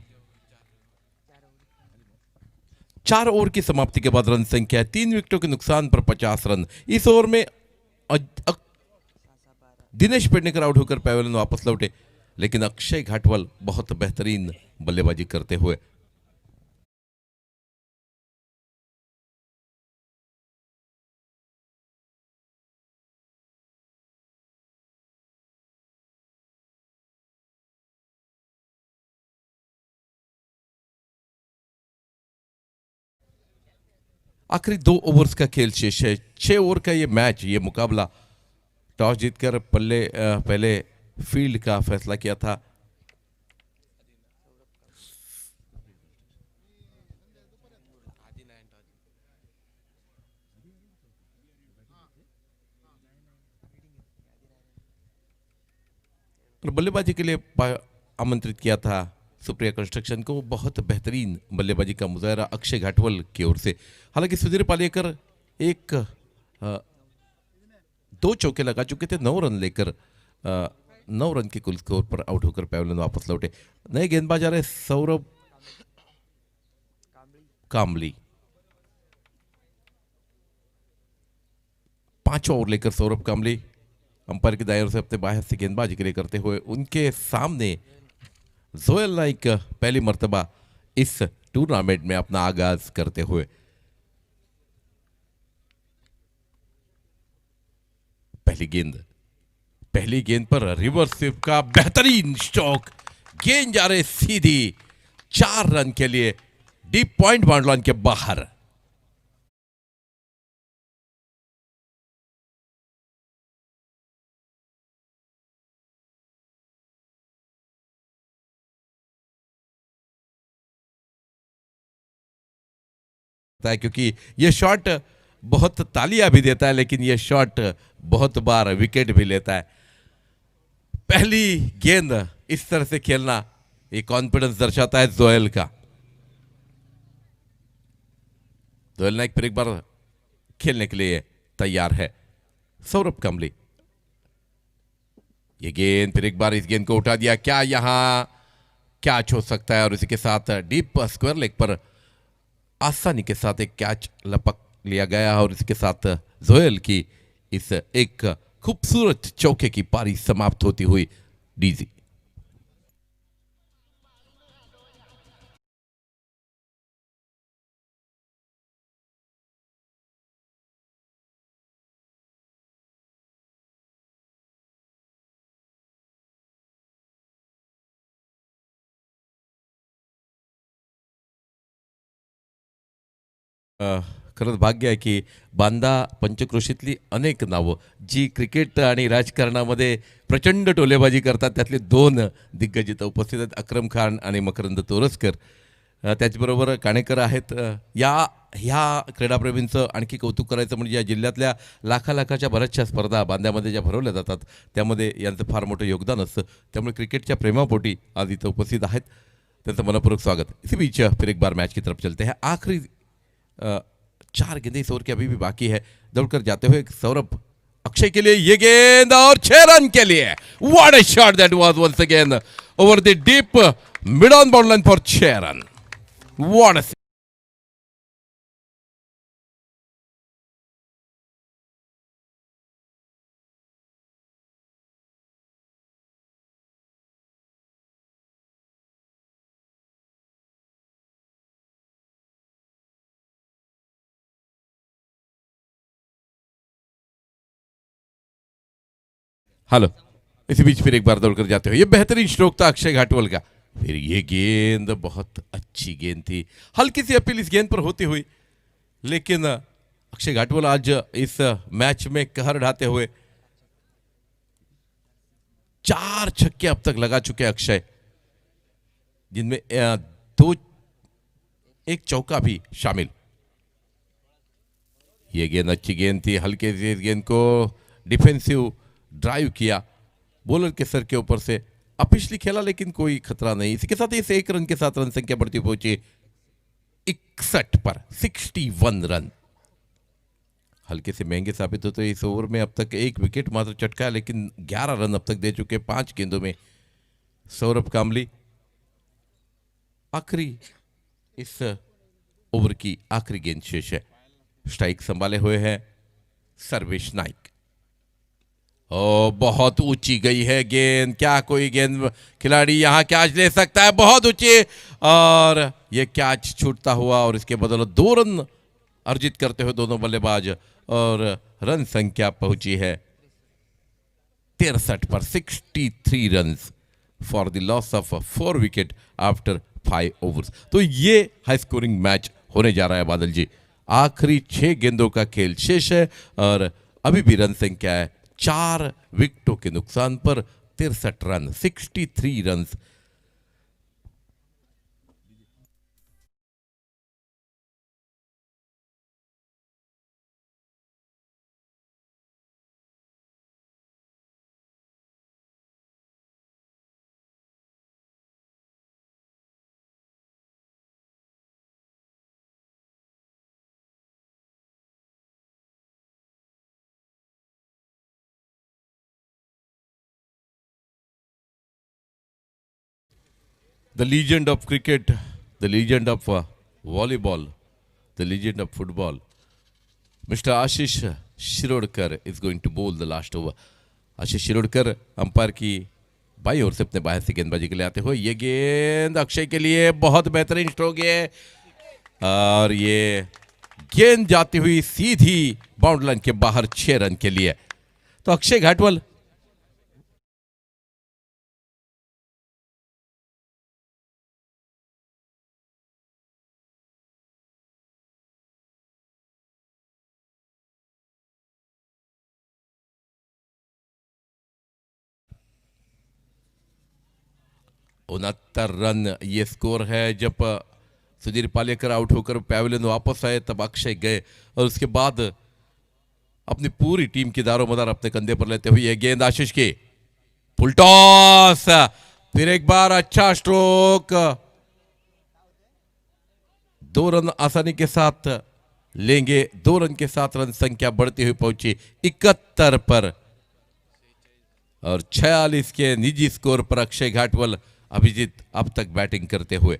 4 ओवर की समाप्ति के बाद रन संख्या 3 विकेटों के नुकसान पर 50 रन. इस ओवर में दिनेश पेडनेकर आउट होकर पैवेलियन वापस लौटे, लेकिन अक्षय घाटवल बहुत बेहतरीन बल्लेबाजी करते हुए आखिरी 2 ओवर्स का खेल शेष है. 6 ओवर का ये मैच, ये मुकाबला टॉस जीतकर पहले फील्ड का फैसला किया था. और बल्लेबाजी के लिए आमंत्रित किया था सुप्रिया कंस्ट्रक्शन को. बहुत बेहतरीन बल्लेबाजी का मुजाहरा अक्षय घाटवल की ओर से. हालांकि सुधीर पालेकर 2 चौके लगा चुके थे, 9 रन लेकर 9 रन के कुल स्कोर पर आउट होकर पैवेलियन वापस लौटे. नए गेंदबाज आ रहे सौरभ कामली. 5 ओवर लेकर सौरभ कामली अंपायर के दायरे से अपने बाहर से गेंदबाजी के लिए करते हुए. उनके सामने जोयल नाइक पहली मर्तबा इस टूर्नामेंट में अपना आगाज करते हुए. पहली गेंद पर रिवर्स स्वीप का बेहतरीन स्ट्रोक, गेंद जा रहे सीधी 4 रन के लिए डीप पॉइंट बाउंड्री लाइन के बाहर. क्योंकि ये शॉट बहुत तालियां भी देता है, लेकिन ये शॉट बहुत बार विकेट भी लेता है. पहली गेंद इस तरह से खेलना ये कॉन्फिडेंस दर्शाता है जोयल का. जोयल नाइक फिर एक बार खेलने के लिए तैयार है. सौरभ कामली, ये गेंद फिर एक बार इस गेंद को उठा दिया. क्या यहां कैच हो सकता है? और इसी के साथ डीप स्क्वायर लेग पर आसानी के साथ एक कैच लपक लिया गया. और इसके साथ जोयल की इस एक खूबसूरत चौके की पारी समाप्त होती हुई. डीजी खरंच भाग्य आहे की बांदा पंचक्रोशीतली अनेक नावं जी क्रिकेट आणि राजकारणामध्ये प्रचंड टोलेबाजी करतात, त्यातले 2 दिग्गज इथं उपस्थित आहेत, अक्रम खान आणि मकरंद तोरसकर. त्याचबरोबर काणेकर आहेत. ह्या क्रीडाप्रेमींचं आणखी कौतुक करायचं म्हणजे या जिल्ह्यातल्या लाखाच्या बऱ्याचशा स्पर्धा बांद्यामध्ये ज्या भरवल्या जातात त्यामध्ये यांचं फार मोठं योगदान असतं. त्यामुळे क्रिकेटच्या प्रेमापोटी आज इथं उपस्थित आहेत. त्यांचं मनपूर्वक स्वागत. इसी बीच फिर एक बार मैच की तरफ चलते हैं. आखिरी 4 गेंदें इस ओवर की अभी भी बाकी है. दौड़कर जाते हुए सौरभ अक्षय के लिए ये गेंद और 6 रन के लिए what a shot that was once again over the deep mid on bound line for 6 run what a hello इसी बीच फिर एक बार दौड़कर जाते हो ये बेहतरीन स्ट्रोक था अक्षय घाटवल का फिर ये गेंद बहुत अच्छी गेंद थी हल्की सी अपील इस गेंद पर होती हुई लेकिन अक्षय घाटवल आज इस मैच में कहर ढाते हुए 4 छक्के अब तक लगा चुके अक्षय जिनमें एक चौका भी शामिल ये गेंद अच्छी गेंद थी हल्के से इस गेंद को डिफेंसिव ड्राइव किया बॉलर के सर के ऊपर से ऑफिशियली खेला लेकिन कोई खतरा नहीं इसी के साथ इस 1 रन के साथ रन संख्या बढ़ती पहुंची 61 पर 61 रन हल्के से महंगे साबित होते इस ओवर में अब तक 1 विकेट मात्र चटका है लेकिन 11 रन अब तक दे चुके 5 गेंदों में सौरभ कामली आखिरी इस ओवर की आखिरी गेंद शेष है स्ट्राइक संभाले हुए हैं सर्वेश नाइक ओ बहुत ऊंची गई है गेंद क्या कोई गेंद खिलाड़ी यहां कैच ले सकता है बहुत ऊंची और ये कैच छूटता हुआ और इसके बदौलत 2 रन अर्जित करते हुए दोनों बल्लेबाज और रन संख्या पहुंची है 63 पर 63 run for the loss of 4 wicket after 5 overs तो ये हाई स्कोरिंग मैच होने जा रहा है बादल जी आखिरी 6 गेंदों का खेल शेष है और अभी भी रन संख्या है 4 विकेटों के नुकसान पर 63 run 63 run the legend of cricket, the legend of volleyball, the legend of football. Mr. Ashish Shirodkar is going to bowl the last over. Ashish Shirodkar umpire की बाई ओर से अपने बाहर से गेंदबाजी के लिए आते हुए ये गेंद अक्षय के लिए बहुत बेहतरीन स्ट्रोक है और ये गेंद जाती हुई सीधी बाउंड लाइन के बाहर 6 रन के लिए तो अक्षय घाटवल उनहत्तर रन ये स्कोर है जब सुधीर पालेकर आउट होकर पैवेलियन वापस आए तब अक्षय गए और उसके बाद अपनी पूरी टीम की दारोमदार अपने कंधे पर लेते हुए ये गेंद आशीष की फुल टॉस फिर एक बार अच्छा स्ट्रोक 2 रन आसानी के साथ लेंगे 2 रन के साथ रन संख्या बढ़ती हुई पहुंची 71 पर और 46 के निजी स्कोर पर अक्षय घाटवल अभिजीत अब तक बैटिंग करते हुए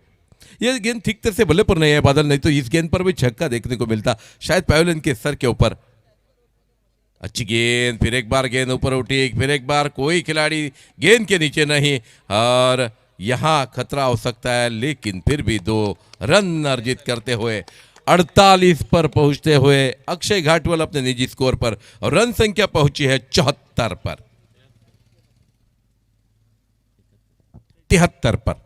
यह गेंद ठीक तरह से भले पर नहीं है बादल नहीं तो इस गेंद पर भी छक्का देखने को मिलता शायद पैवेलियन के सर के ऊपर अच्छी गेंद फिर एक बार गेंद ऊपर उठी फिर एक बार कोई खिलाड़ी गेंद के नीचे नहीं और यहां खतरा हो सकता है लेकिन फिर भी 2 रन अर्जित करते हुए 48 पर पहुंचते हुए अक्षय घाटवल अपने निजी स्कोर पर और रन संख्या पहुंची है 74 पर 73 पर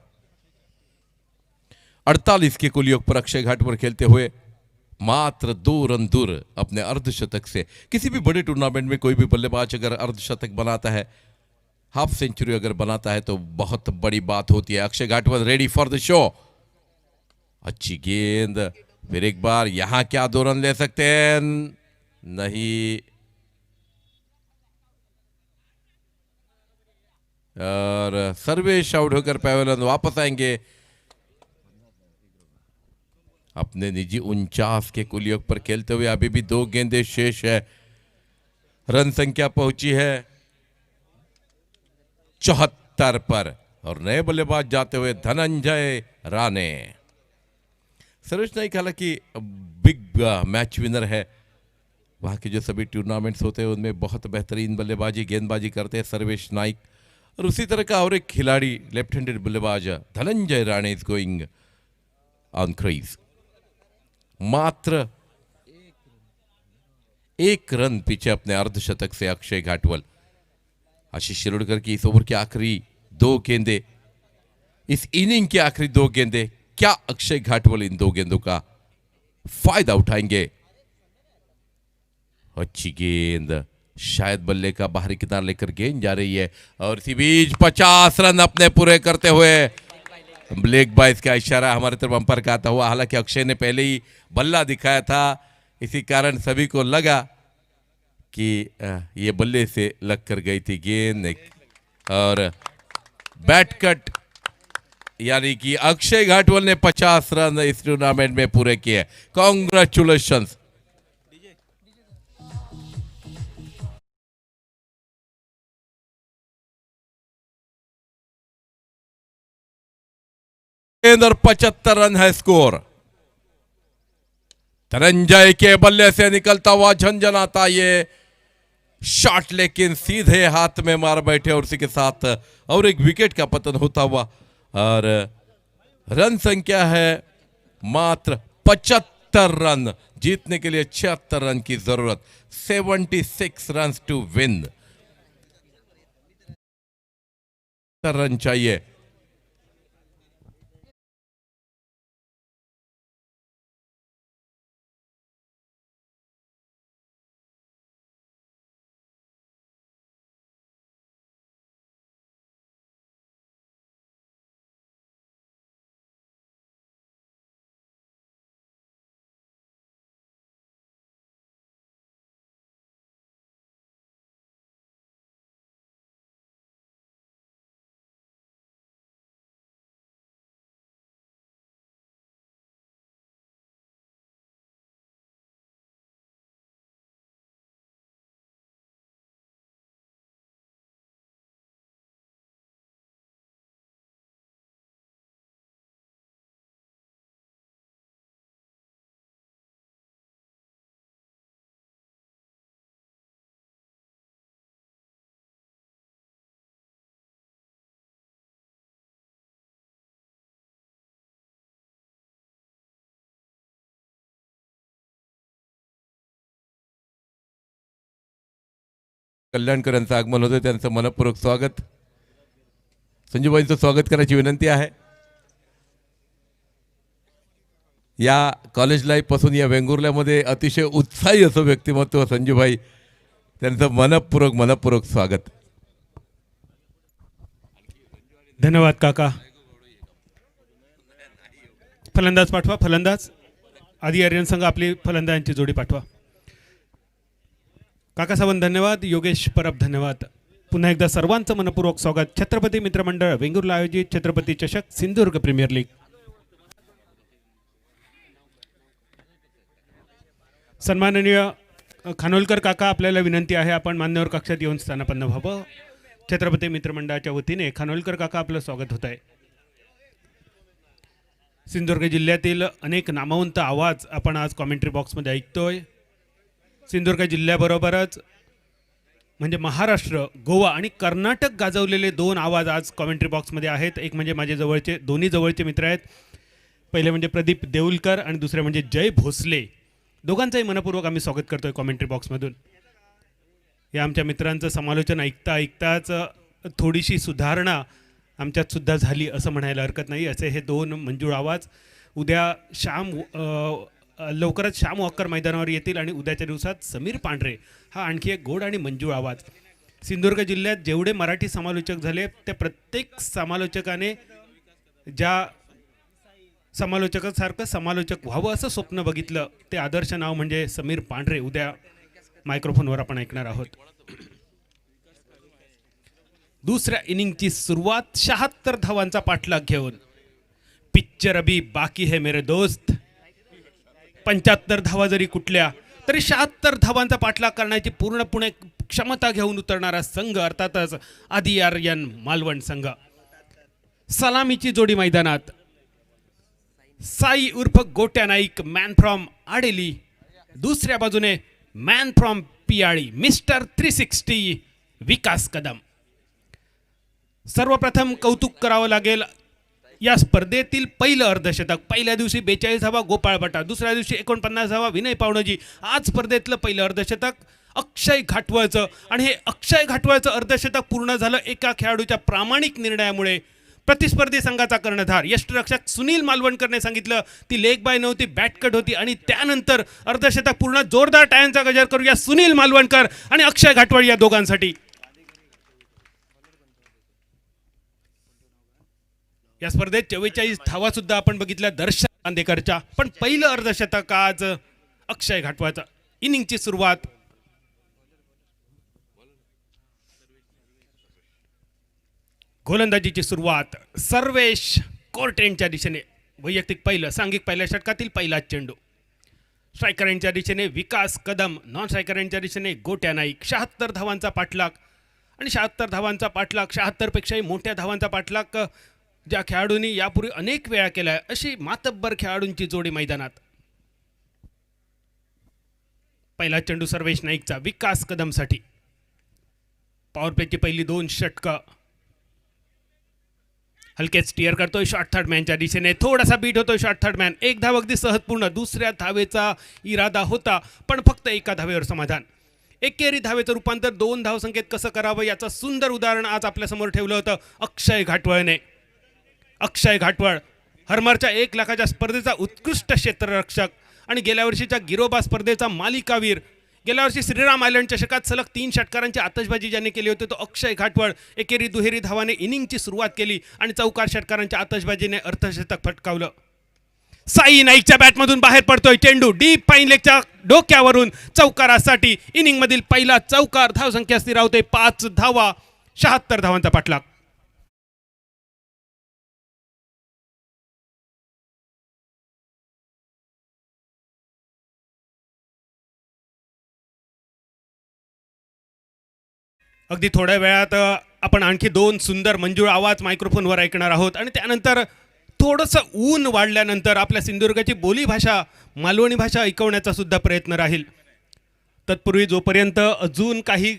48 के कुल योग पर अक्षय घाटवल खेलते हुए मात्र 2 रन दूर अपने अर्धशतक से किसी भी बड़े टूर्नामेंट में कोई भी बल्लेबाज अगर अर्धशतक बनाता है हाफ सेंचुरी अगर बनाता है तो बहुत बड़ी बात होती है अक्षय घाटवल रेडी फॉर द शो अच्छी गेंद फिर एक बार यहां क्या 2 रन ले सकते हैं नहीं और सर्वेश आउट होकर पैवेलियन वापस आएंगे अपने निजी 49 के कुल योग पर खेलते हुए अभी भी 2 गेंदें शेष है रन संख्या पहुंची है 74 पर और नए बल्लेबाज जाते हुए धनंजय राणे। सर्वेश नाइक हालांकि बिग मैच विनर है, वहाँ के जो सभी टूर्नामेंट्स होते हैं उनमें बहुत बेहतरीन बल्लेबाजी गेंदबाजी करते हैं सर्वेश नाइक। और उसी तरह का और एक खिलाड़ी लेफ्ट हैंडेड बल्लेबाज Dhananjay Rane is going on crease. मात्र 1 रन पीछे अपने अर्धशतक से अक्षय घाटवल। आशीष शिरोडकर की इस ओवर की आखिरी 2 गेंदे, इस इनिंग की आखिरी 2 गेंदे, क्या अक्षय घाटवल इन 2 गेंदों का फायदा उठाएंगे? अच्छी गेंद, शायद बल्ले का बाहरी किनारा लेकर गेंद जा रही है और इसी बीच 50 रन अपने पूरे करते हुए ब्लैक बाइस का इशारा हमारे तरफ अंपायर का आता हुआ। हालांकि अक्षय ने पहले ही बल्ला दिखाया था, इसी कारण सभी को लगा कि ये बल्ले से लग कर गई थी गेंद और बैट कट, यानी कि अक्षय घाटवल ने 50 रन इस टूर्नामेंट में पूरे किए। कॉन्ग्रेचुलेशंस। और 75 रन है स्कोर। धनंजय के बल्ले से निकलता हुआ झंझनाता ये शॉट, लेकिन सीधे हाथ में मार बैठे और उसी के साथ और एक विकेट का पतन होता हुआ। और रन संख्या है मात्र 75 रन, जीतने के लिए 76 रन की जरूरत, 76 रन टू विन। रन चाहिए। कल्याणकर यांचं आगमन होतं, त्यांचं मनपूर्वक स्वागत। संजूबाईंचं स्वागत करायची विनंती आहे। या कॉलेज लाईफ पासून या वेंगुर्ल्यामध्ये अतिशय उत्साही असं व्यक्तिमत्व संजूबाई, त्यांचं मनपूर्वक स्वागत। धन्यवाद काका। फलंदाज पाठवा, फलंदाज आधी आर्यन संघ आपली फलंदाजांची जोडी पाठवा। काका सावंत धन्यवाद, योगेश परब धन्यवाद। पुन्हा एकदा सर्वांचं मनपूर्वक स्वागत। छत्रपती मित्रमंडळ वेंगुर्ला आयोजित छत्रपती चषक सिंधुदुर्ग प्रीमियर लीग। सन्माननीय खानोलकर काका, आपल्याला विनंती आहे आपण मान्यवर कक्षात येऊन स्थानापन्न व्हावं। छत्रपती मित्रमंडळाच्या वतीने खानोलकर काका आपलं स्वागत होत आहे। सिंधुदुर्ग जिल्ह्यातील अनेक नामवंत आवाज आपण आज कॉमेंट्री बॉक्समध्ये ऐकतोय। सिंधुदुर्ग जिल्ह्याबरोबरच म्हणजे महाराष्ट्र, गोवा आणि कर्नाटक गाजवलेले 2 आवाज आज कॉमेंट्री बॉक्समध्ये आहेत। एक म्हणजे माझे जवळचे, दोन्ही जवळचे मित्र आहेत। पहिले म्हणजे प्रदीप देऊलकर आणि दुसरे म्हणजे जय भोसले। दोघांचंही मनपूर्वक आम्ही स्वागत करतोय कॉमेंट्री बॉक्समधून। या आमच्या मित्रांचं समालोचन ऐकताच थोडीशी सुधारणा आमच्यात सुद्धा झाली असं म्हणायला हरकत नाही। असे हे 2 मंजूळ आवाज उद्या लवकरच श्याम वॉकर मैदानावर येतील आणि उद्याच्या दिवसात समीर पांढरे हा आणखी एक गोड आणि मंजूळ आवाज। सिंधुदुर्ग जिल्ह्यात जेवढे मराठी समालोचक झाले त्या प्रत्येक समालोचकाने ज्या समालोचकासारखं समालोचक व्हावं असं स्वप्न बघितलं, ते आदर्श नाव म्हणजे समीर पांढरे। उद्या मायक्रोफोनवर आपण ऐकणार आहोत। दुसऱ्या इनिंगची सुरुवात 76 धावांचा पाठलाग घेऊन। पिक्चर अभी बाकी है मेरे दोस्त। 75 धावा जरी कुठल्या तरी 76 धावांचा पाठलाग करण्याची पूर्णपणे क्षमता घेऊन उतरणारा संघ अर्थातच आदी आर्यन मालवण संघ. सलामीची जोडी मैदानात. साई उर्फ गोट्या नाईक मॅन फ्रॉम आडेली, दुसऱ्या बाजूने मॅन फ्रॉम पियाळी मिस्टर 360 विकास कदम. सर्वप्रथम कौतुक करावं लागेल या स्पर्धेतील पहिलं अर्धशतक. पहिल्या दिवशी 42 गोपाळ बटा, दुसऱ्या दिवशी 49 विनय पावणजी. आज स्पर्धेतलं पहिलं अर्धशतक अक्षय घाटवळचं. आणि हे अक्षय घाटवळचं अर्धशतक पूर्ण झालं एका खेळाडूच्या प्रामाणिक निर्णयामुळे. प्रतिस्पर्धी संघाचा कर्णधार यष्टरक्षक सुनील मालवणकरने सांगितलं ती लेग बाय नव्हती, बॅटकट होती. आणि त्यानंतर अर्धशतक पूर्ण. जोरदार टाळ्यांचा गजर करूया सुनील मालवणकर आणि अक्षय घाटवळ या दोघांसाठी. या स्पर्धेत 44 धावा सुद्धा आपण बघितल्या दर्शन बांदेकरच्या. पण पहिलं अर्धशतक आज अक्षय घाटवळचं. इनिंगची सुरुवात. गोलंदाजीची सुरुवात सर्वेश कोर्टेंच्या दिशेने. वैयक्तिक पहिलं, सांघिक पहिल्या षटकातील पहिला चेंडू. स्ट्रायकरांच्या दिशेने विकास कदम, नॉन स्ट्रायकरांच्या दिशेने गोट्या नाईक. 76 धावांचा पाठलाग. आणि 76 धावांचा पाठलाग, 76 पेक्षाही मोठ्या धावांचा पाठलाग ज्या खेळाडूंनी यापूर्वी अनेक वेळा केलाय अशी मातब्बर खेळाडूंची जोडी मैदानात. पहिला चेंडू सर्वेश नाईकचा विकास कदमसाठी. पॉवर प्लेची पहिली 2 षटकं. हलकेच स्टिअर करतोय शॉर्ट थर्ड मॅनच्या दिशेने. थोडासा बीट होतोय शॉर्ट थर्ड मॅन. एक धाव अगदी सहज पूर्ण. दुसऱ्या धावेचा इरादा होता पण फक्त एका धावेवर समाधान. एकेरी धावेचं रूपांतर 2 धावसंख्येत कसं करावं याचं सुंदर उदाहरण आज आपल्यासमोर ठेवलं होतं अक्षय घाटवळने. अक्षय घाटवळ हरमरच्या 1 लाखाच्या स्पर्धेचा उत्कृष्ट क्षेत्ररक्षक आणि गेल्या वर्षीच्या गिरोबा स्पर्धेचा मालिकावीर. गेल्या वर्षी श्रीराम आयलंड चषकात सलग 3 षटकारांची आतषबाजी ज्याने केली होती तो अक्षय घाटवळ. एकेरी दुहेरी धावाने इनिंगची सुरुवात केली आणि चौकार षटकारांच्या आतषबाजीने अर्धशतक फटकावलं. साई नाईकच्या बॅटमधून बाहेर पडतोय चेंडू डीप फाईन लेगच्या डोक्यावरून चौकारासाठी. इनिंगमधील पहिला चौकार. धावसंख्या स्थिरावते 5 धावा. 76 धावांचा पाठलाग. अगदी थोड्या वेळात आपण आणखी 2 सुंदर मंजूळ आवाज मायक्रोफोनवर ऐकणार आहोत. आणि त्यानंतर थोडंसं ऊन वाढल्यानंतर आपल्या सिंधुदुर्गाची बोलीभाषा मालवणी भाषा ऐकवण्याचा सुद्धा प्रयत्न राहील. तत्पूर्वी जोपर्यंत अजून काही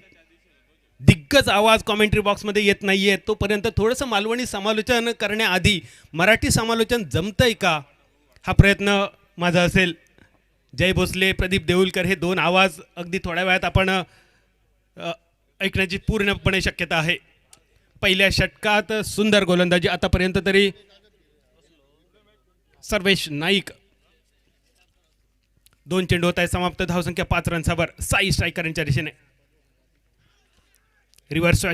दिग्गज आवाज कॉमेंट्री बॉक्समध्ये येत नाही आहेत तोपर्यंत थोडंसं मालवणी समालोचन करण्याआधी मराठी समालोचन जमतंय का हा प्रयत्न माझा असेल. जय भोसले, प्रदीप देऊलकर हे 2 आवाज अगदी थोड्या वेळात आपण ऐकण्याची पूर्णपणे शक्यता आहे. पहिल्या षटकात सुंदर गोलंदाजी आतापर्यंत तरी सर्वेश नाईक. 2 चेंडू होत आहे समाप्त. धावसंख्या 5 रन्सावर. साई स्ट्रायकरांच्या दिशेने. रिव्हर्स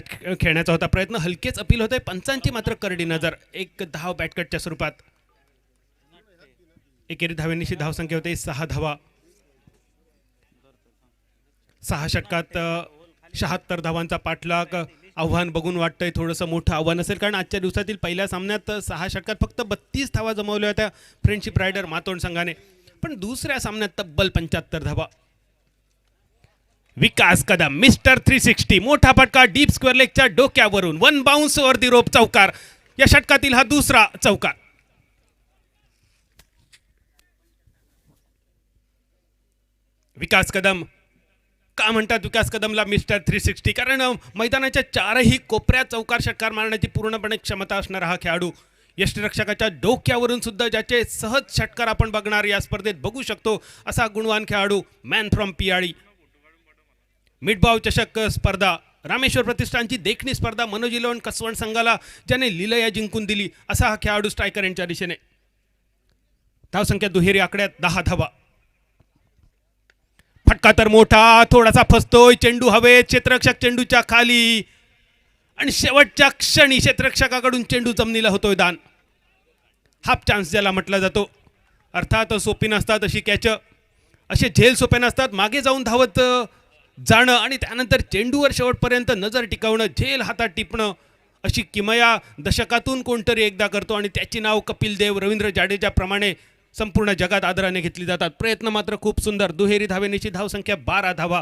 खेळण्याचा होता प्रयत्न. हलकेच अपील होत आहे. पंचांची मात्र करडी नजर. 1 धाव बॅटकटच्या स्वरूपात. एकेरी धावेनिशी धावसंख्या होते 6 धावा. 6 षटकात 76 धावांचा पाठलाग. आव्हान बघून वाटतंय थोडंसं मोठं आव्हान असेल कारण आजच्या दिवसातील पहिल्या सामन्यात 6 षटकात फक्त 32 धावा जमवल्या होत्या फ्रेंडशिप रायडर मातोंड संघाने. पण दुसऱ्या सामन्यात तब्बल 75 धावा. विकास कदम मिस्टर 360 मोठा फटका डीप स्क्वेअर लेगच्या डोक्यावरून. 1 बाउन्स ओव्हर दी रोप चौकार. या षटकातील हा दुसरा चौकार. विकास कदम. का म्हणतात विकास कदमला मिस्टर 360? कारण मैदानाच्या 4ही कोपऱ्यात चौकार षटकार मारण्याची पूर्णपणे क्षमता असणारा हा खेळाडू. यष्टिरक्षकाच्या डोक्यावरून सुद्धा ज्याचे सहज षटकार आपण बघणार या स्पर्धेत बघू शकतो असा गुणवान खेळाडू मॅन फ्रॉम पियाळी. मिडबाव चषक स्पर्धा, रामेश्वर प्रतिष्ठानची देखणी स्पर्धा मनोज इलेव्हन कसवण संघाला ज्याने लिलया जिंकून दिली असा हा खेळाडू स्ट्रायकर यांच्या दिशेने. धावसंख्या दुहेरी आकड्यात 10 धावा. फटका तर मोठा, थोडासा फसतोय चेंडू हवेत. क्षेत्ररक्षक चेंडूच्या खाली आणि शेवटच्या क्षणी क्षेत्ररक्षकाकडून चेंडू जमिनीला होतोय दान. हाफ चान्स ज्याला म्हटला जातो. अर्थात सोपी नसतात अशी कॅच, असे झेल सोपे नसतात. मागे जाऊन धावत जाणं आणि त्यानंतर चेंडूवर शेवटपर्यंत नजर टिकवणं, झेल हातात टिपणं अशी किमया दशकातून कोणतरी एकदा करतो आणि त्याची नाव कपिल देव, रवींद्र जाडेजा प्रमाणे संपूर्ण जगात आदराने घेतली जातात. प्रयत्न मात्र खूप सुंदर. दुहेरी धावेनीची धावसंख्या 12 धावा.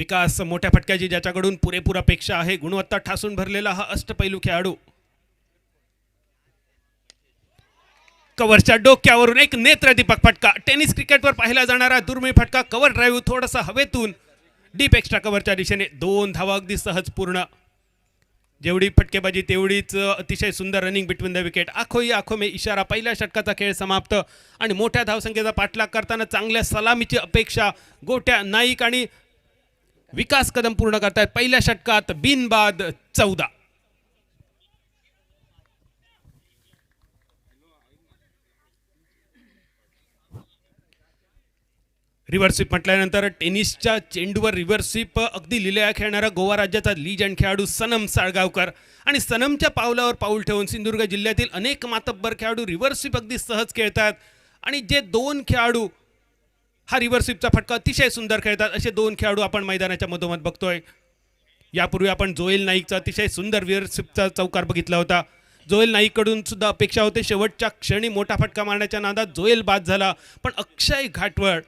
विकास मोठ्या फटक्याची ज्याच्याकडून पुरेपूर अपेक्षा आहे, गुणवत्ता ठासून भरलेला हा अष्टपैलू खेळाडू. कव्हरच्या डोक्यावरून एक नेत्रदीपक फटका. टेनिस क्रिकेटवर पाहिला जाणारा दुर्मिळ फटका. कव्हर ड्राईव्ह थोडासा हवेतून डीप एक्स्ट्रा कव्हरच्या दिशेने 2 धावा अगदी सहज पूर्ण. जेवढी फटकेबाजी तेवढीच अतिशय सुंदर रनिंग बिटवीन द विकेट. आखो ही आखो में इशारा. पहिल्या षटकाचा खेळ समाप्त आणि मोठ्या धावसंख्येचा पाठलाग करताना चांगल्या सलामीची अपेक्षा. गोट्या नाईक आणि विकास कदम पूर्ण करतायत. पहिल्या षटकात बिनबाद 14. रिव्हर्स स्वीप म्हटल्यानंतर टेनिसच्या चेंडूवर रिव्हर्स स्वीप अगदी लिलया खेळणारा गोवा राज्याचा लीजंड खेळाडू सनम साळगावकर. आणि सनमच्या पावलावर पाऊल ठेवून सिंधुदुर्ग जिल्ह्यातील अनेक मातब्बर खेळाडू रिव्हर्स स्वीप अगदी सहज खेळतात. आणि जे 2 खेळाडू हा रिव्हर्स स्वीपचा फटका अतिशय सुंदर खेळतात, असे 2 खेळाडू आपण मैदानाच्या मधोमध बघतोय. यापूर्वी आपण जोएल नाईकचा अतिशय सुंदर रिव्हर्स स्वीपचा चौकार बघितला होता. जोएल नाईककडून सुद्धा अपेक्षा होते शेवटच्या क्षणी मोठा फटका मारण्याच्या नादात जोएल बाद झाला. पण अक्षय घाटवळ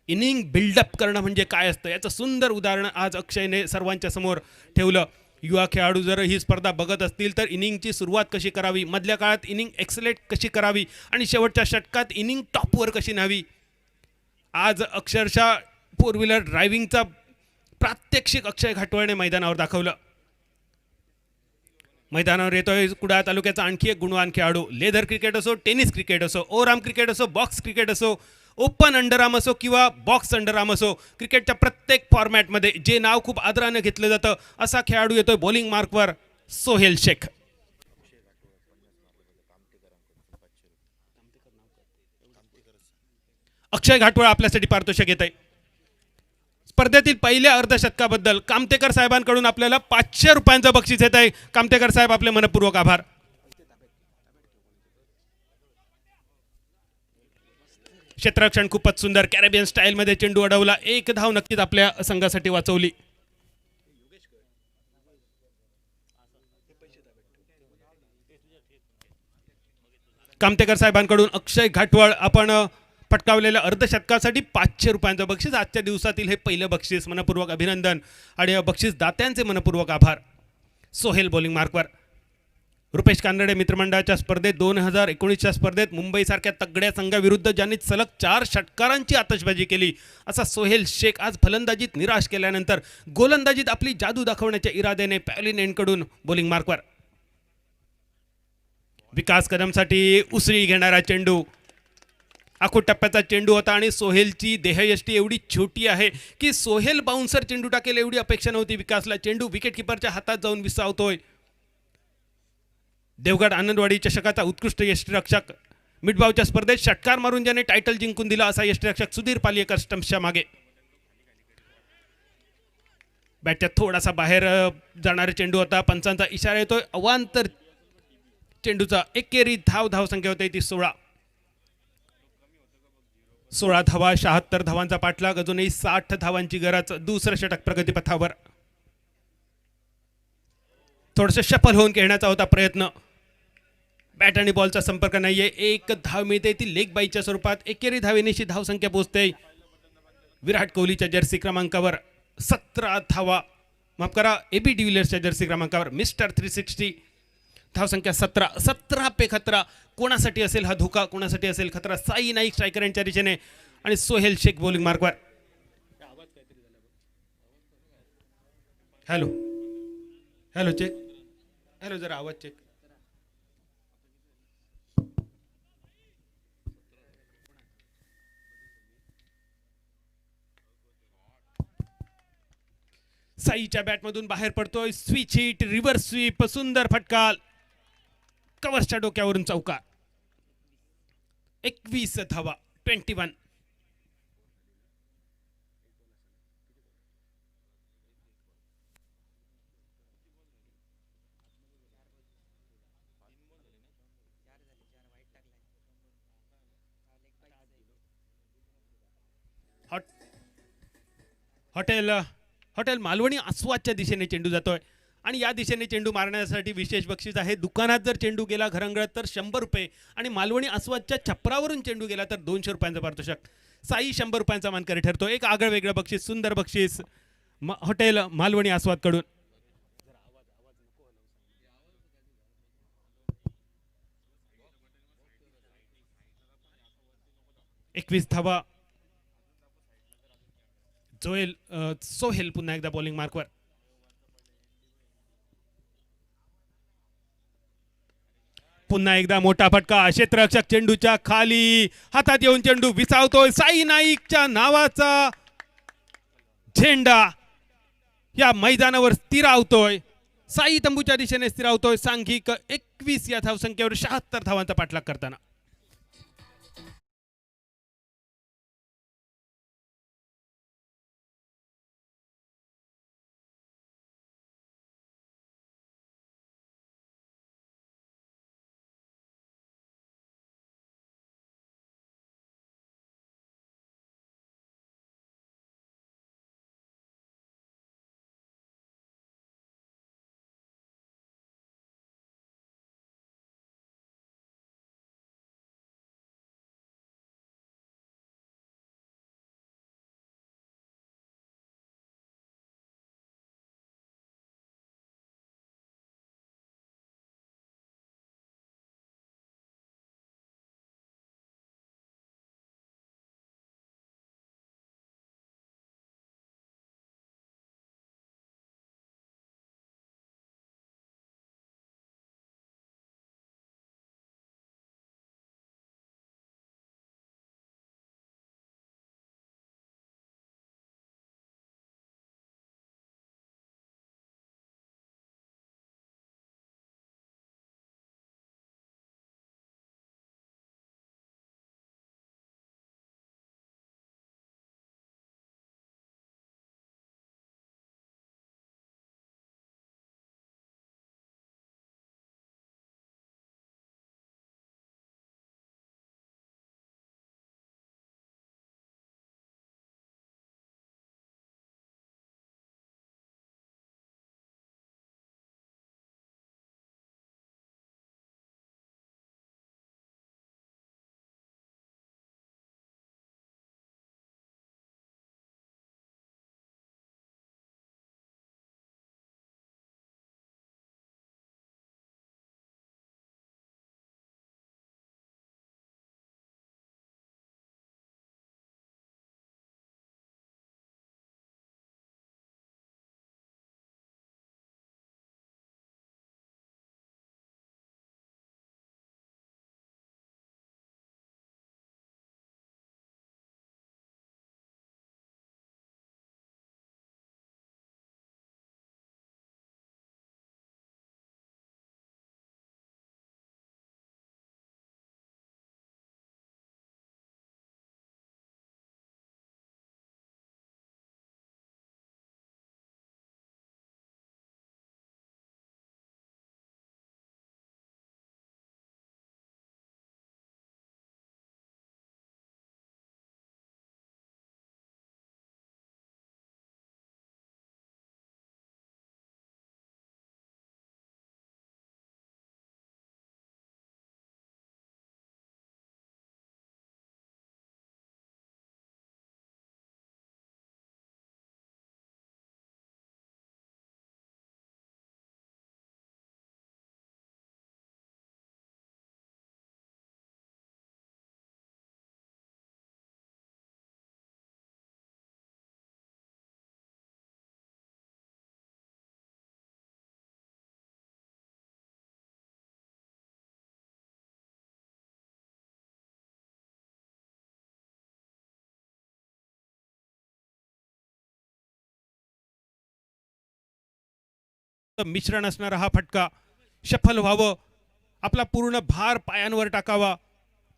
इनिंग बिल्डअप करणं म्हणजे काय असतं याचं सुंदर उदाहरण आज अक्षयने सर्वांच्या समोर ठेवलं. युवा खेळाडू जर ही स्पर्धा बघत असतील तर इनिंगची सुरुवात कशी करावी, मधल्या काळात इनिंग एक्सलेट कशी करावी आणि शेवटच्या षटकात इनिंग टॉपवर कशी न्यावी, आज अक्षरशः 4 व्हीलर ड्रायव्हिंगचा प्रात्यक्षिक अक्षय घाटवळने मैदानावर दाखवलं. मैदानावर येतोय कुडाळ तालुक्याचा आणखी एक गुणवान खेळाडू. लेदर क्रिकेट असो, टेनिस क्रिकेट असो, ओव्हरआर्म क्रिकेट असो, बॉक्स क्रिकेट असो, ओपन अंडरआर्म असो किंवा बॉक्स अंडरआर्म असो, क्रिकेटच्या प्रत्येक फॉर्मॅटमध्ये जे नाव खूप आदराने घेतलं जातं असा खेळाडू येतोय बॉलिंग मार्कवर. सोहेल शेख. अक्षय घाटवळ आपल्यासाठी पारितोषिक येत आहे. स्पर्धेतील पहिल्या अर्धशतकाबद्दल कामतेकर साहेबांकडून आपल्याला 500 रुपयांचं बक्षीस येत आहे. कामतेकर साहेब आपले मनपूर्वक आभार. क्षेत्ररक्षण खूपच सुंदर कॅरेबियन स्टाईलमध्ये चेंडू अडवला. 1 धाव नक्कीच आपल्या संघासाठी वाचवली. कामतेकर साहेबांकडून अक्षय घाटवळ आपण फटकावलेल्या अर्धशतकासाठी 500 रुपयांचं बक्षीस. आजच्या दिवसातील हे पहिलं बक्षीस. मनपूर्वक अभिनंदन आणि बक्षीस दात्यांचे मनपूर्वक आभार. सोहेल बॉलिंग मार्कवर. रुपेश कानडे मित्रमंडळाच्या स्पर्धेत 2019च्या स्पर्धेत मुंबईसारख्या तगड्या संघाविरुद्ध ज्यांनी सलग 4 षटकारांची आतषबाजी केली असा सोहेल शेख आज फलंदाजीत निराश केल्यानंतर गोलंदाजीत आपली जादू दाखवण्याच्या इराद्याने पॅव्हलिन एंडकडून बॉलिंग मार्कवर. विकास कदमसाठी उसळी घेणारा चेंडू. आखो टप्प्याचा चेंडू होता आणि सोहेलची देहयष्टी एवढी छोटी आहे की सोहेल बाउन्सर चेंडू टाकेल एवढी अपेक्षा नव्हती विकासला. चेंडू विकेटकीपरच्या हातात जाऊन विसावतोय. देवगड आनंदवाडी चषकाचा उत्कृष्ट यष्टीरक्षक. मिडबावच्या स्पर्धेत षटकार मारून ज्याने टायटल जिंकून दिला असा यष्टीरक्षक सुधीर पालियेकर स्टंप्सच्या मागे. बॅटच्या थोडासा बाहेर जाणारा चेंडू होता. पंचांचा इशारा येतोय. अवांतर चेंडूचा एकेरी धावसंख्या होते ती 16. 16 धावा, 76 धावांचा पाठलाग. अजूनही 60 धावांची गरज. दुसरं षटक प्रगतीपथावर. थोडंसं शफल होऊन खेळण्याचा होता प्रयत्न. बॅट आणि बॉलचा संपर्क नाहीये. 1 धाव मिळते ती लेग बाईच्या स्वरूपात. एकेरी धावेनेशी धावसंख्या पोहोचते विराट कोहलीच्या जर्सी क्रमांकावर. 17 धावा, माफ करा, एबी डिव्हिलियर्सच्या जर्सी क्रमांकावर. मिस्टर 360 धावसंख्या 17. 17 पे खतरा. कोणासाठी असेल हा धोका, कोणासाठी असेल खतरा. साई नाईक स्ट्रायकर यांच्या दिशेने आणि सोहेल शेख बॉलिंग मार्कवर. Hello hello check. हॅलो जरा आवाज चेक. साईच्या बॅटमधून बाहेर पडतोय. स्विच हिट, रिव्हर्स स्वीप, सुंदर फटका. कव्हरच्या डोक्यावरून चौकार. 21 धावा, 21. हॉटेल मालवणी आस्वादच्या दिशेने चेंडू जातोय आणि या दिशेने चेंडू मारण्यासाठी विशेष बक्षीस आहे. दुकानात जर चेंडू गेला घरंगळत तर 100 रुपये आणि मालवणी आस्वादच्या छपरावरून चेंडू गेला तर 200 रुपयांचं पारितोषिक. साई 100 रुपयांचा मानकरी ठरतो. एक आगळं वेगळं बक्षीस, सुंदर बक्षीस हॉटेल मालवणी आस्वादकडून. एकवीस धावा. सोहेल पुन्हा एकदा बॉलिंग मार्कवर. पुन्हा एकदा मोठा फटका. क्षेत्ररक्षक चेंडूच्या खाली हातात येऊन चेंडू विसावतोय. साई नाईकच्या नावाचा झेंडा या मैदानावर स्थिरावतोय. साई तंबूच्या दिशेने स्थिरावतोय. सांघिक 21 या धावसंख्येवर 76 धावांचा पाठलाग करताना. मिश्रण असणारा हा फटका सफल व्हावं. आपला पूर्ण भार पायांवर टाकावा.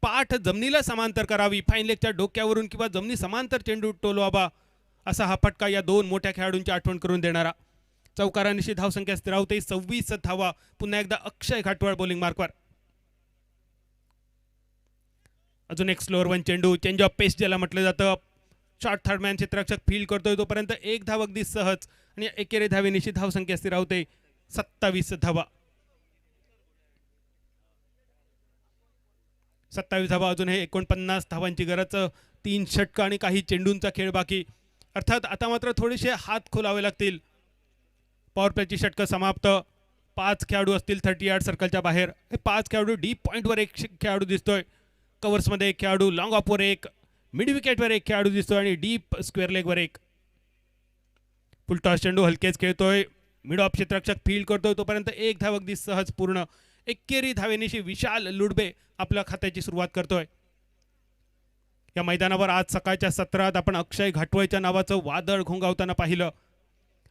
पाठ जमिनीला समांतर करावी. फाईन लेगच्या डोक्यावरून किंवा जमिनी समांतर चेंडू टोलवावा. असा हा फटका या दोन मोठ्या खेळाडूंची आठवण करून देणारा. चौकारानिशी धावसंख्या स्थिरावते. 26 धावा. पुन्हा एकदा अक्षय घाटवाळ बॉलिंग मार्कवर. अजून एक स्लोअर वन चेंडू. चेंज ऑफ पेस ज्याला म्हटलं जातं. शॉर्ट थर्डमॅन क्षेत्ररक्षक फील्ड करतोय तोपर्यंत एक धाव अगदी सहज आणि एकेरी धावेनिशी धावसंख्या स्थिरावते. 27 धावा. 27 धावा. अजून हे 49 धावांची गरज. 3 षटक आणि काही चेंडूंचा खेळ बाकी. अर्थात आता मात्र थोडेसे हात खोलावे लागतील. पॉवर प्लेची षटकं समाप्त. 5 खेळाडू असतील 30 यार्ड सर्कलच्या बाहेर. हे 5 खेळाडू डीप पॉईंटवर एक खेळाडू दिसतोय. कव्हर्समध्ये एक खेळाडू, लॉंग ऑफवर एक, मिड विकेटवर एक खेळाडू दिसतोय आणि डीप स्क्वेअर लेगवर एक. फुलटॉस चेंडू हलकेच खेळतोय. मिड ऑफ क्षेत्ररक्षक फील्ड करतोय तोपर्यंत एक धाव अगदी सहज पूर्ण. एकेरी धावेनिशी विशाल लुडबे आपल्या खात्याची सुरुवात करतोय. या मैदानावर आज सकाळच्या सत्रात आपण अक्षय घाटवळच्या नावाचं वादळ घोंगावताना पाहिलं.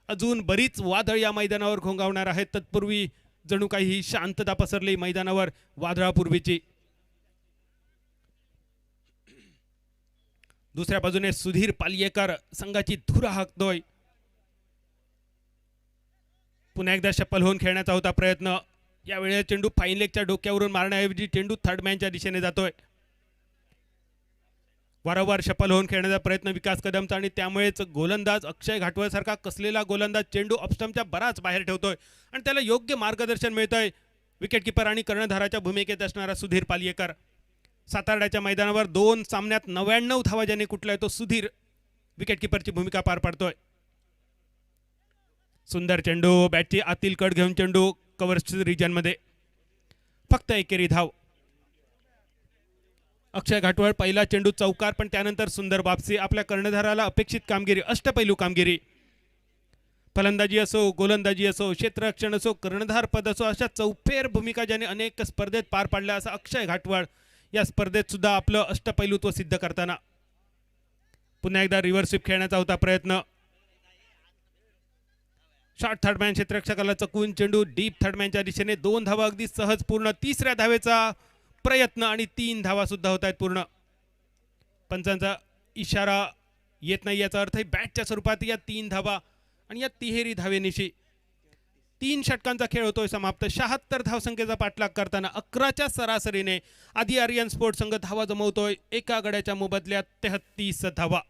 अजून बरीच वादळ या मैदानावर घोंगावणार आहेत. तत्पूर्वी जणू काही शांतता पसरली मैदानावर वादळापूर्वीची. दुसऱ्या बाजूने सुधीर पालियेकर संघाची धुरा हाकतोय. पुन्हा एकदा शपल होऊन खेळण्याचा होता प्रयत्न. यावेळेस चेंडू फाईन लेगच्या डोक्यावरून मारण्याऐवजी चेंडू थर्ड मॅनच्या दिशेने जातोय. वारंवार शपल होऊन खेळण्याचा प्रयत्न विकास कदमचा आणि त्यामुळेच गोलंदाज अक्षय घाटवळसारखा कसलेला गोलंदाज चेंडू ऑफस्टंपच्या बराच बाहेर ठेवतोय आणि त्याला योग्य मार्गदर्शन मिळतंय विकेटकीपर आणि कर्णधाराच्या भूमिकेत असणारा सुधीर पालियेकर. सातारड्याच्या मैदानावर 2 सामन्यात 99 धावा ज्याने कुठलाय तो सुधीर विकेटकीपरची भूमिका पार पाडतोय. सुंदर चेंडू, बॅटची आतील कट घेऊन चेंडू कव्हर्स रिजनमध्ये. फक्त एकेरी धाव. अक्षय घाटवळ पहिला चेंडू चौकार, पण त्यानंतर सुंदर वापसी. आपल्या कर्णधाराला अपेक्षित कामगिरी, अष्टपैलू कामगिरी. फलंदाजी असो, गोलंदाजी असो, क्षेत्ररक्षण असो, कर्णधार पद असो, अशा चौफेर भूमिका ज्याने अनेक स्पर्धेत पार पाडल्या असा अक्षय घाटवळ या स्पर्धेत सुद्धा आपलं अष्टपैलुत्व सिद्ध करताना. पुन्हा एकदा रिव्हर्स स्वीप खेळण्याचा होता प्रयत्न. शॉर्ट थर्डमॅन क्षेत्ररक्षकाला चकवून चेंडू डीप थर्डमॅनच्या दिशेने. 2 धावा अगदी सहज पूर्ण. तिसऱ्या धावेचा प्रयत्न आणि 3 धावा सुद्धा होत आहेत पूर्ण. पंचांचा इशारा येत नाही याचा अर्थ बॅटच्या स्वरूपात या 3 धावा आणि या तिहेरी धावेनिशी 3 षटकांचा खेळ होतोय समाप्त. 76 धावसंख्येचा पाठलाग करताना 11च्या सरासरीने आदी आर्यन स्पोर्ट्स संघ धावा जमवतोय. एका गड्याच्या मोबदल्यात 33 धावा.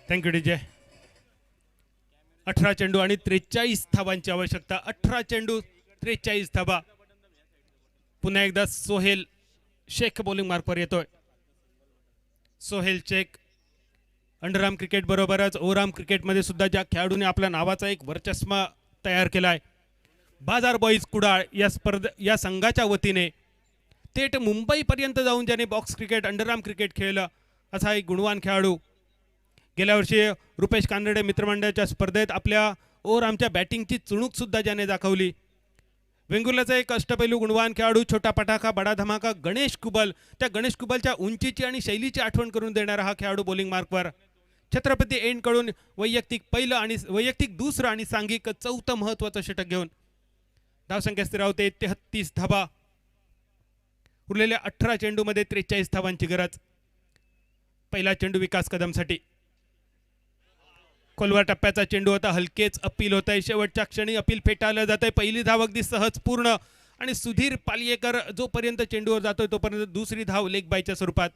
Thank you DJ. 18 चेंडू आणि 43 धावांची आवश्यकता. 18 चेंडू 43 धावा. पुन्हा एकदा सोहेल शेख बॉलिंग मार्कवर येतोय. सोहेल शेख अंडरआर्म क्रिकेट बरोबरच ओव्हरआर्म क्रिकेटमध्ये सुद्धा ज्या खेळाडूने आपल्या नावाचा एक वर्चस्व तयार केलाय. बाजार बॉईज कुडाळ या संघाच्या वतीने थेट मुंबईपर्यंत जाऊन ज्याने बॉक्स क्रिकेट, अंडरआर्म क्रिकेट खेळलं असा एक गुणवान खेळाडू. गेल्या वर्षी रुपेश कानडे मित्रमंडळाच्या स्पर्धेत आपल्या ओव्हरआर्मच्या बॅटिंगची चुणूक सुद्धा ज्याने दाखवली. वेंगुर्ल्याचा एक अष्टपैलू गुणवान खेळाडू, छोटा पटाखा बडा धमाका गणेश कुबल. त्या गणेश कुबलच्या उंचीची आणि शैलीची आठवण करून देणारा हा खेळाडू बॉलिंग मार्कवर. छत्रपती एंडकडून वैयक्तिक पहिलं आणि वैयक्तिक दुसरं आणि सांघिक 4थं महत्त्वाचं षटक घेऊन धावसंख्या स्थिरावते 33 धावा. उरलेल्या 18 चेंडूमध्ये 43 धावांची गरज. पहिला चेंडू विकास कदमसाठी. खोलवर टप्प्याचा चेंडू होता. हलकेच अपील होत आहे. शेवटच्या क्षणी अपील फेटाळलं जात आहे. पहिली धाव अगदी सहज पूर्ण आणि सुधीर पालियेकर जोपर्यंत चेंडूवर जातोय तोपर्यंत दुसरी धाव लेग बायच्या स्वरूपात.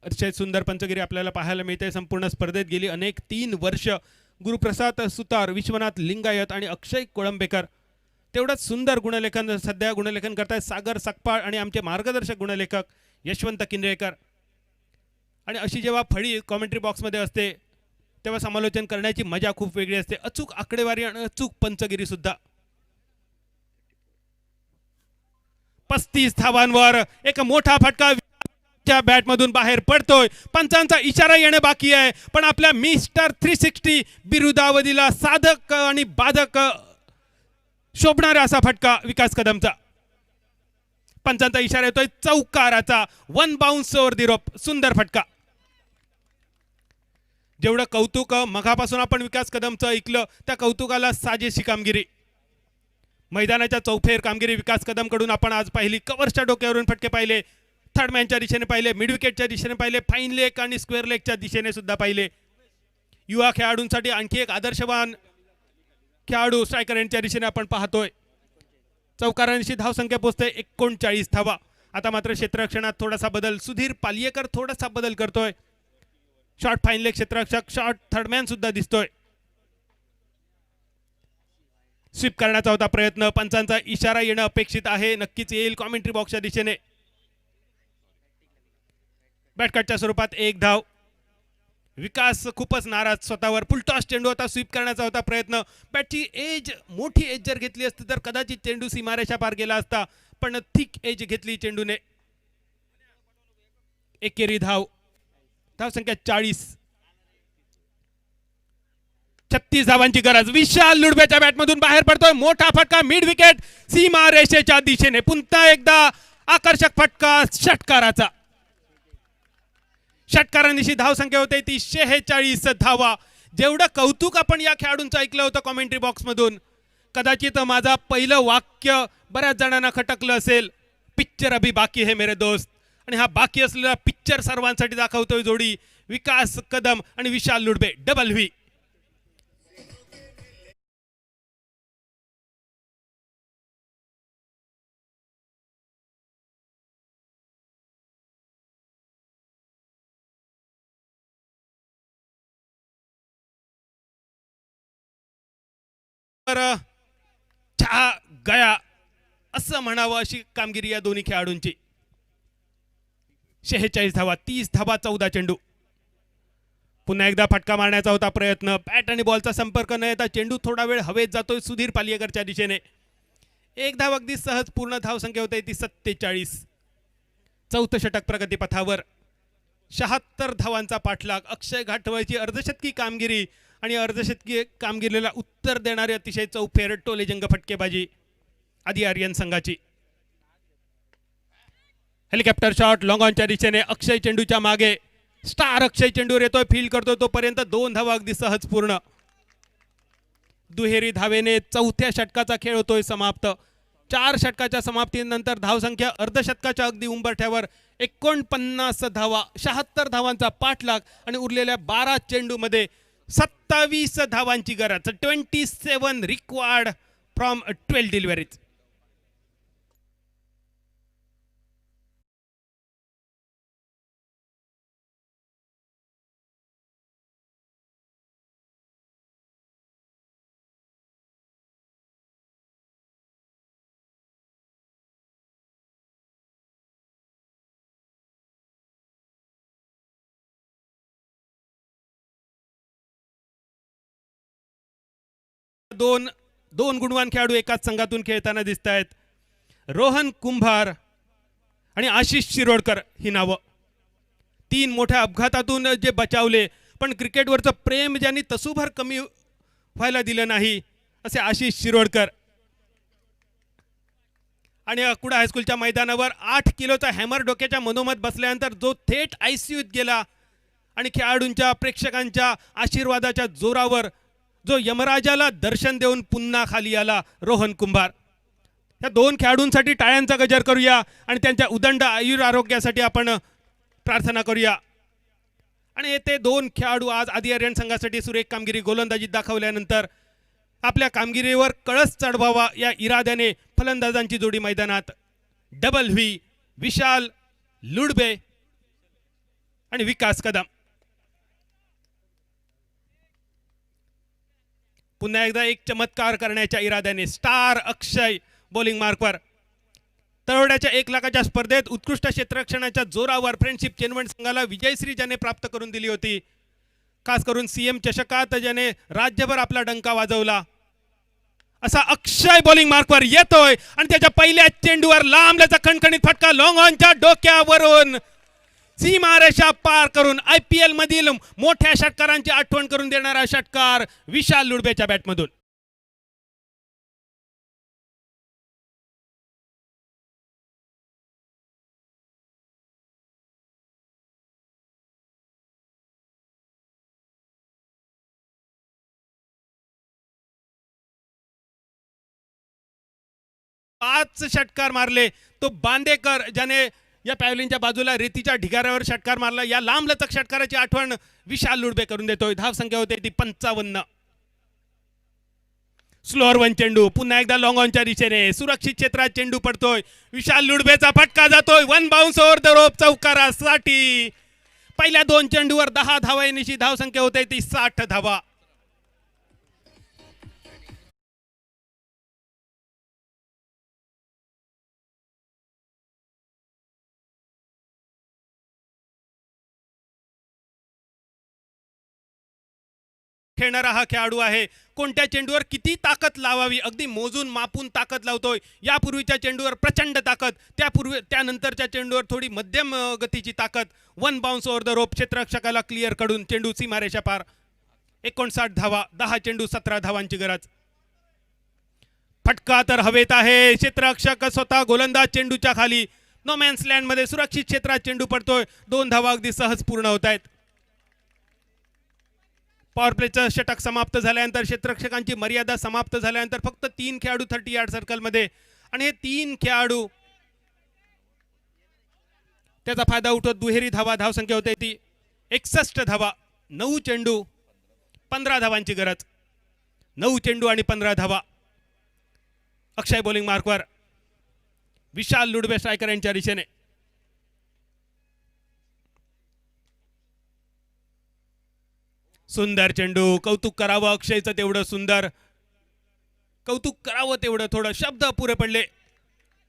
अतिशय सुंदर पंचगिरी आपल्याला पाहायला मिळते. संपूर्ण स्पर्धेत गेली अनेक 3 वर्ष गुरुप्रसाद सुतार, विश्वनाथ लिंगायत आणि अक्षय कोळंबेकर. तेवढंच सुंदर गुणलेखन सध्या गुणलेखन करतायत सागर सकपाळ आणि आमचे मार्गदर्शक गुणलेखक यशवंत किंद्रेकर. आणि अशी जेव्हा फळी कॉमेंट्री बॉक्समध्ये असते तेव्हा समालोचन करण्याची मजा खूप वेगळी असते. अचूक आकडेवारी आणि अचूक पंचगिरी सुद्धा. 35 धावांवर एक मोठा फटका बॅटमधून बाहेर पडतोय. पंचांचा इशारा येणे बाकी आहे, पण आपल्या मिस्टर 360 बिरुदावधीला साधक आणि बाधक शोभणारा असा फटका विकास कदमचा. पंचांचा इशारा येतोय चौकाराचा. 1 बाउन्स ओव्हर दी रोप. सुंदर फटका. जेवढं कौतुक मघापासून आपण विकास कदमचं ऐकलं त्या कौतुकाला साजेशी कामगिरी. मैदानाच्या चौफेर कामगिरी विकास कदमकडून आपण आज पाहिली. कव्हर्सच्या डोक्यावरून फटके पाहिले, थर्ड मॅनच्या दिशेने पाहिले, मिड विकेटच्या दिशेने पाहिले, फाईन लेग आणि स्क्वेअर लेगच्या दिशेने सुद्धा पाहिले. युवा खेळाडूंसाठी आणखी एक आदर्शवान खेळाडू स्ट्रायकर यांच्या दिशेने आपण पाहतोय. चौकारांशी धावसंख्या पोहोचते 39 धावा. आता मात्र क्षेत्ररक्षणात थोडासा बदल. सुधीर पालियेकर थोडासा बदल करतोय. शॉर्ट फाईन लेग क्षेत्ररक्षक, शॉर्ट थर्डमॅन सुद्धा दिसतोय. स्वीप करण्याचा होता प्रयत्न. पंचांचा इशारा येणं अपेक्षित आहे. नक्कीच येईल कॉमेंट्री बॉक्सच्या दिशेने. बॅटकटच्या स्वरूपात एक धाव. विकास खूपच नाराज स्वतःवर. फुलटॉस चेंडू होता. स्वीप करण्याचा होता प्रयत्न. बॅटची एज, मोठी एज जर घेतली असती तर कदाचित चेंडू सीमारेषा पार गेला असता, पण थिक एज घेतली चेंडूने. एकेरी धाव. धावसंख्या 40. 36 धावांची गरज. विशाल लुडबेच्या बॅटमधून बाहेर पडतोय. मोठा फटका मिड विकेट सीमा रेषेच्या दिशेने. पुन्हा एकदा आकर्षक फटका षटकाराचा. षटकारांनिशी धावसंख्या होते ती 46 धावा. जेवढं कौतुक आपण या खेळाडूंचं ऐकलं होतं कॉमेंट्री बॉक्समधून, कदाचित माझा पहिलं वाक्य बऱ्याच जणांना खटकलं असेल. पिक्चर अभी बाकी है मेरे दोस्त. आणि हा बाकी असलेला पिक्चर सर्वांसाठी दाखवतोय जोडी विकास कदम आणि विशाल लुडबे. Double V. छा गया असं म्हणावं अशी कामगिरी या दोन्ही खेळाडूंची. 46 धावा, 30 धावा, 14 चेंडू. पुन्हा एकदा फटका मारण्याचा होता प्रयत्न. बॅट आणि बॉलचा संपर्क न येता चेंडू थोडा वेळ हवेत जातोय सुधीर पालियेकरच्या दिशेने. एक धाव अगदी सहज. पूर्ण धावसंख्या होते ती 47. चौथं षटक प्रगतीपथावर. 76 धावांचा पाठलाग. अक्षय घाटवळची अर्धशतकी कामगिरी आणि अर्धशतकी कामगिरीला उत्तर देणारे अतिशय चौफेर टोलेजंग फटकेबाजी आधी आर्यन संघाची. हेलिकॉप्टर शॉट लॉंग ऑनच्या दिशेने. अक्षय चेंडूच्या मागे. स्टार अक्षय चेंडूवर येतोय, फील करतोय तोपर्यंत 2 धावा अगदी सहज पूर्ण. दुहेरी धावेने चौथ्या षटकाचा खेळ होतोय समाप्त. 4 षटकाच्या समाप्तीनंतर धावसंख्या अर्धशतकाच्या अगदी उंबरठ्यावर. 49 धावा, 76 धावांचा पाठलाग आणि उरलेल्या 12 चेंडूमध्ये 27 धावांची गरज. 27 रिक्वायर्ड फ्रॉम 12 डिलिव्हरीज. दोन गुणवान खेळाडू एकाच संघातून खेळताना दिसत आहेत. रोहन कुंभार आणि आशिष शिरोडकर ही नावं. 3 मोठ्या अपघातातून जे बचावले, पण क्रिकेटवरचं प्रेम ज्यांनी तसूभर कमी व्हायला दिलं नाही असे आशिष शिरोडकर. आणि कुडा हायस्कूलच्या मैदानावर 8 किलोचा हॅमर डोक्याच्या मनोमत बसल्यानंतर जो थेट ICUत गेला आणि खेळाडूंच्या प्रेक्षकांच्या आशीर्वादाच्या जोरावर जो यमराजाला दर्शन देऊन पुन्हा खाली आला, रोहन कुंभार. या 2 खेळाडूंसाठी टाळ्यांचा गजर करूया आणि त्यांच्या उदंड आयुर आरोग्यासाठी आपण प्रार्थना करूया. आणि येथे 2 खेळाडू आज आदी आर्यन संघासाठी सुरेख कामगिरी गोलंदाजीत दाखवल्यानंतर आपल्या कामगिरीवर कळस चढवावा या इराद्याने फलंदाजांची जोडी मैदानात. Double V. विशाल लुडबे आणि विकास कदम. पुन्हा एकदा एक चमत्कार करण्याच्या इराद्याने स्टार अक्षय बॉलिंग मार्कवर. तळवड्याच्या 1 लाखाच्या स्पर्धेत उत्कृष्ट क्षेत्ररक्षणाच्या जोरावर फ्रेंडशिप चेनवण संघाला विजयश्री ज्याने प्राप्त करून दिली होती. खास करून CM चषकात ज्याने राज्यभर आपला डंका वाजवला असा अक्षय बॉलिंग मार्कवर येतोय आणि त्याच्या पहिल्या चेंडूवर लांबल्याचा खणखणीत फटका लॉंग ऑनच्या डोक्यावरून सीमारेषा पार करून IPL मधील मोठ्या षटकारांची आठवण करून देणारा षटकार विशाल लुडबेच्या बॅटमधून. 5 षटकार मारले. तो बांदेकर ज्याने या पॅव्हलिनच्या बाजूला रेतीच्या ढिगाऱ्यावर षटकार मारला, या लांबलचक षटकाराची आठवण विशाल लुडबे करून देतोय. धाव संख्या होते ती 55. स्लोअर वन चेंडू पुन्हा एकदा लॉंग ऑनच्या दिशेने सुरक्षित क्षेत्रात चेंडू पडतोय. विशाल लुडबेचा फटका जातोय. One bounce over the rope चौकारासाठी. पहिल्या 2 चेंडूवर 10 धावा येण्याची धाव संख्या होते ती 60 धावा. खेळणारा हा खेळाडू आहे. कोणत्या चेंडूवर किती ताकद लावावी अगदी मोजून मापून ताकद लावतोय. यापूर्वीच्या चेंडूवर प्रचंड ताकद, त्यानंतरच्या चेंडूवर थोडी मध्यम गतीची ताकद. One bounce over the rope क्षेत्ररक्षकाला क्लिअर कडून चेंडू सीमारेषा पार. 59 धावा, 10 चेंडू 17 धावांची गरज. फटका तर हवेत आहे. क्षेत्ररक्षक स्वतः गोलंदाज चेंडूच्या खाली. नो मॅन्स लँड मध्ये सुरक्षित क्षेत्रात चेंडू पडतोय. 2 धावा अगदी सहज पूर्ण होत आहेत. पॉवर प्लेचं षटक समाप्त झाल्यानंतर क्षेत्ररक्षकांची मर्यादा समाप्त झाल्यानंतर फक्त 3 खेळाडू 30 यार्ड सर्कलमध्ये, आणि हे 3 खेळाडू त्याचा फायदा उठवत दुहेरी धावा. धाव संख्या होते ती 61 धावा. 9 चेंडू 15 धावांची गरज. 9 चेंडू आणि 15 धावा. अक्षय बॉलिंग मार्कवर. विशाल लुडबे स्ट्रायकर यांच्या दिशेने. सुंदर चेंडू. कौतुक करावं अक्षयचं तेवढं सुंदर. कौतुक करावं तेवढं थोडं शब्द पुरे पडले.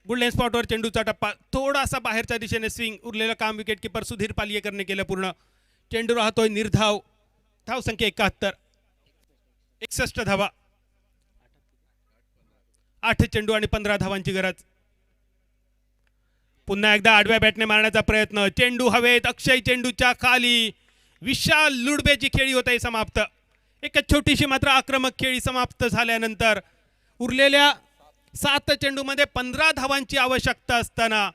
गोल्डन स्पॉटवर चेंडूचा टप्पा थोडासा बाहेरच्या दिशेने स्विंग. उरलेलं काम विकेट किपर सुधीर पालियेकरने केलं पूर्ण. चेंडू राहतोय निर्धाव. धाव संख्या 71. 61 धावा. 8 चेंडू आणि 15 धावांची गरज. पुन्हा एकदा आडव्या बॅटने मारण्याचा प्रयत्न. चेंडू हवेत. अक्षय चेंडूच्या खाली. विशाल लुडबेची खेळी होते समाप्त. एक छोटीशी मात्र आक्रमक खेळी समाप्त झाल्यानंतर उरलेल्या 7 चेंडूमध्ये 15 धावांची आवश्यकता असताना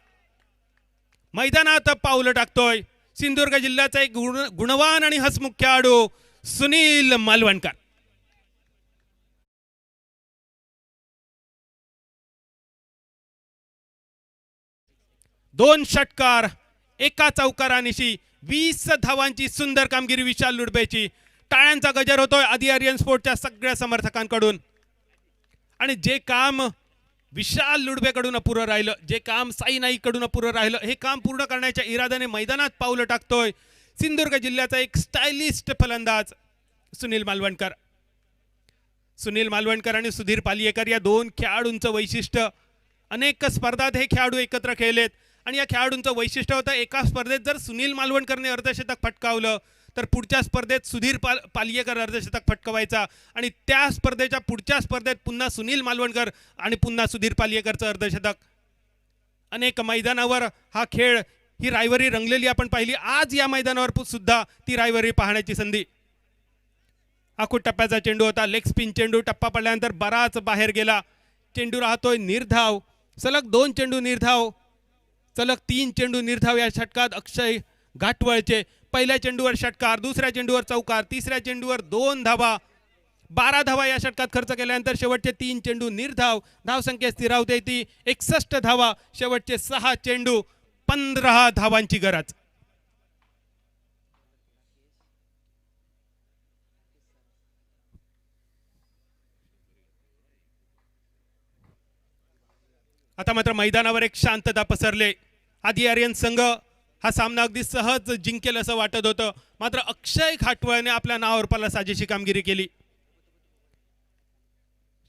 मैदानात पाऊल टाकतोय सिंधुदुर्ग जिल्ह्याचा एक गुणवान आणि हसमुख खेळाडू सुनील मालवणकर. दोन षटकार एका चौकारानिशी 20 धावांची सुंदर कामगिरी विशाल लुडबेची. टाळ्यांचा गजर होतोय आदी आर्यन स्पोर्टच्या सगळ्या समर्थकांकडून. आणि जे काम विशाल लुडबेकडून अपुरं राहिलं, जे काम साई नाईकडून अपुरं राहिलं, हे काम पूर्ण करण्याच्या इराद्याने मैदानात पावलं टाकतोय सिंधुदुर्ग जिल्ह्याचा एक स्टायलिस्ट फलंदाज सुनील मालवणकर. सुनील मालवणकर आणि सुधीर पालियेकर या 2 खेळाडूंचं वैशिष्ट्य. अनेक स्पर्धात हे खेळाडू एकत्र खेळलेत आणि या खेळाडूंचं वैशिष्ट्य होतं एका स्पर्धेत जर सुनील मालवणकरने अर्धशतक फटकावलं तर पुढच्या स्पर्धेत सुधीर पालियेकर अर्धशतक फटकवायचा, आणि त्या स्पर्धेच्या पुढच्या स्पर्धेत पुन्हा सुनील मालवणकर आणि पुन्हा सुधीर पालियेकरचं अर्धशतक. अनेक मैदानावर हा खेळ, ही रायवरी रंगलेली आपण पाहिली. आज या मैदानावर सुद्धा ती रायवरी पाहण्याची संधी. आखूट टप्प्याचा चेंडू होता. लेग स्पिन चेंडू. टप्पा पडल्यानंतर बराच बाहेर गेला. चेंडू राहतोय निर्धाव. सलग 2 चेंडू निर्धाव, सलग 3 चेंडू निर्धाव या षटकात अक्षय घाटवळचे. पहिल्या चेंडूवर षटकार, दुसऱ्या चेंडूवर चौकार, तिसऱ्या चेंडूवर 2 धावा. 12 धावा या षटकात खर्च केल्यानंतर शेवटचे 3 चेंडू निर्धाव. धाव संख्या स्थिरावते ती 61 धावा. शेवटचे 6 चेंडू 15 धावांची गरज. आता मात्र मैदानावर एक शांतता पसरले. आदी आर्यन संघ हा सामना अगदी सहज जिंकेल असं वाटत होतं, मात्र अक्षय घाटवळने आपल्या नावावर साजेशी कामगिरी केली.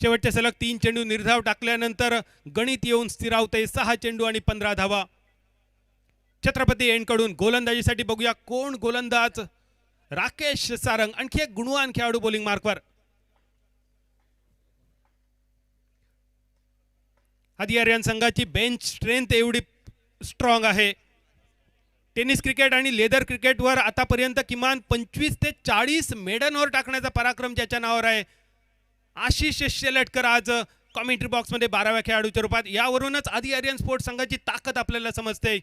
शेवटचे सलग 3 चेंडू निर्धाव टाकल्यानंतर गणित येऊन स्थिरावते 6 चेंडू आणि 15 धावा. छत्रपती एंडकडून गोलंदाजीसाठी बघूया कोण गोलंदाज. राकेश सारंग आणखी एक गुणवान खेळाडू बॉलिंग मार्कवर. आदी आर्यन संघाची बेंच स्ट्रेंथ एवढी स्ट्रॉंग आहे. टेनिस क्रिकेट आणि लेदर क्रिकेटवर आतापर्यंत किमान 25 ते 40 मेडनवर टाकण्याचा पराक्रम ज्याच्या नावावर आहे. आशिष शेलटकर आज कॉमेंट्री बॉक्समध्ये 12व्या खेळाडूच्या रूपात. यावरूनच आदी आर्यन स्पोर्ट्स संघाची ताकद आपल्याला समजते.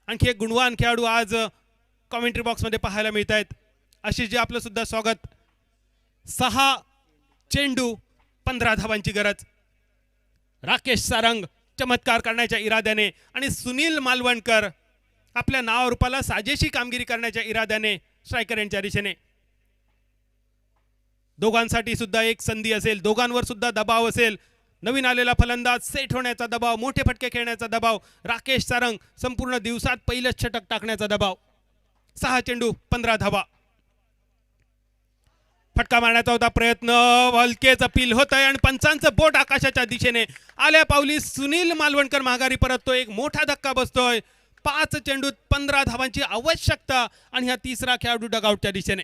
आणखी एक गुणवान खेळाडू आज कॉमेंट्री बॉक्समध्ये पाहायला मिळत आहेत. आशिष जी आपलं सुद्धा स्वागत. 6 चेंडू 15 धावांची गरज. राकेश सारंग चमत्कार करण्याच्या इराद्याने आणि सुनील मालवणकर आपल्या नावारूपाला साजेशी कामगिरी करण्याच्या इराद्याने स्ट्रायकर यांच्या दिशेने. दोघांसाठी सुद्धा एक संधी असेल, दोघांवर सुद्धा दबाव असेल. नवीन आलेला फलंदाज सेट होण्याचा दबाव, मोठे फटके खेळण्याचा दबाव. राकेश सारंग संपूर्ण दिवसात पहिलंच षटक टाकण्याचा दबाव. 6 चेंडू 15 धावा. फटका मारण्याचा होता प्रयत्न, हलकेच अपील होत आहे आणि पंचांचं बोट आकाशाच्या दिशेने. आल्या पावली सुनील मालवणकर माघारी परततोय. एक मोठा धक्का बसतोय. 5 चेंडूत 15 धावांची आवश्यकता आणि हा तिसरा खेळाडू डगआउटच्या दिशेने.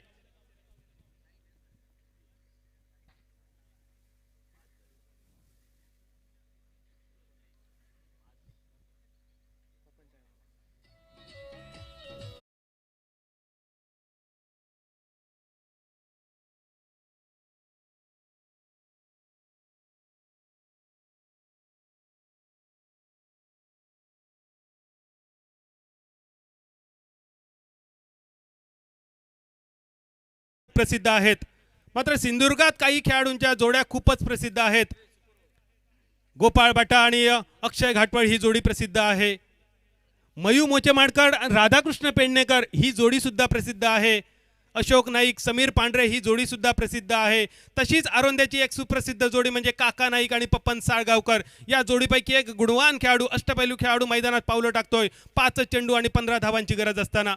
प्रसिद्ध आहेत, मात्र सिंधुदुर्गात काही खेळाडूंच्या जोड्या खूपच प्रसिद्ध आहेत. गोपाळ बाटा आणि अक्षय घाटवळ ही जोडी प्रसिद्ध आहे. मयू मोचेमाडकर राधाकृष्ण पेडणेकर ही जोडी सुद्धा प्रसिद्ध आहे. अशोक नाईक समीर पांढरे ही जोडी सुद्धा प्रसिद्ध आहे. तशीच आरोंद्याची एक सुप्रसिद्ध जोडी म्हणजे काका नाईक आणि पप्पन साळगावकर. या जोडीपैकी एक गुणवान खेळाडू, अष्टपैलू खेळाडू मैदानात पावलं टाकतोय 5 चेंडू आणि 15 धावांची गरज असताना.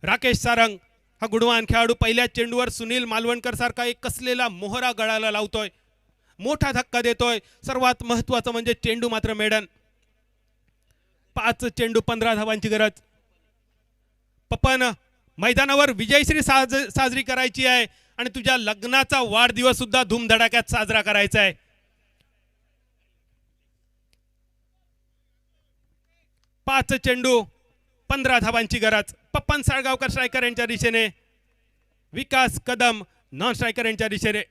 राकेश सारंग हा गुणवान खेळाडू पहिल्या चेंडूवर सुनील मालवणकर सारखा एक कसलेला मोहरा गळाला लावतोय, मोठा धक्का देतोय. सर्वात महत्वाचं म्हणजे चेंडू मात्र मेडन. 5 चेंडू 15 धावांची गरज. पप्पन, मैदानावर विजयश्री साजरी करायची आहे आणि तुझ्या लग्नाचा वाढदिवस सुद्धा धूमधडाक्यात साजरा करायचा आहे. 5 चेंडू 15 धावांची गरज. पप्पन साळगावकर स्ट्रायकर यांच्या दिशेने, विकास कदम नॉन स्ट्रायकर यांच्या दिशेने.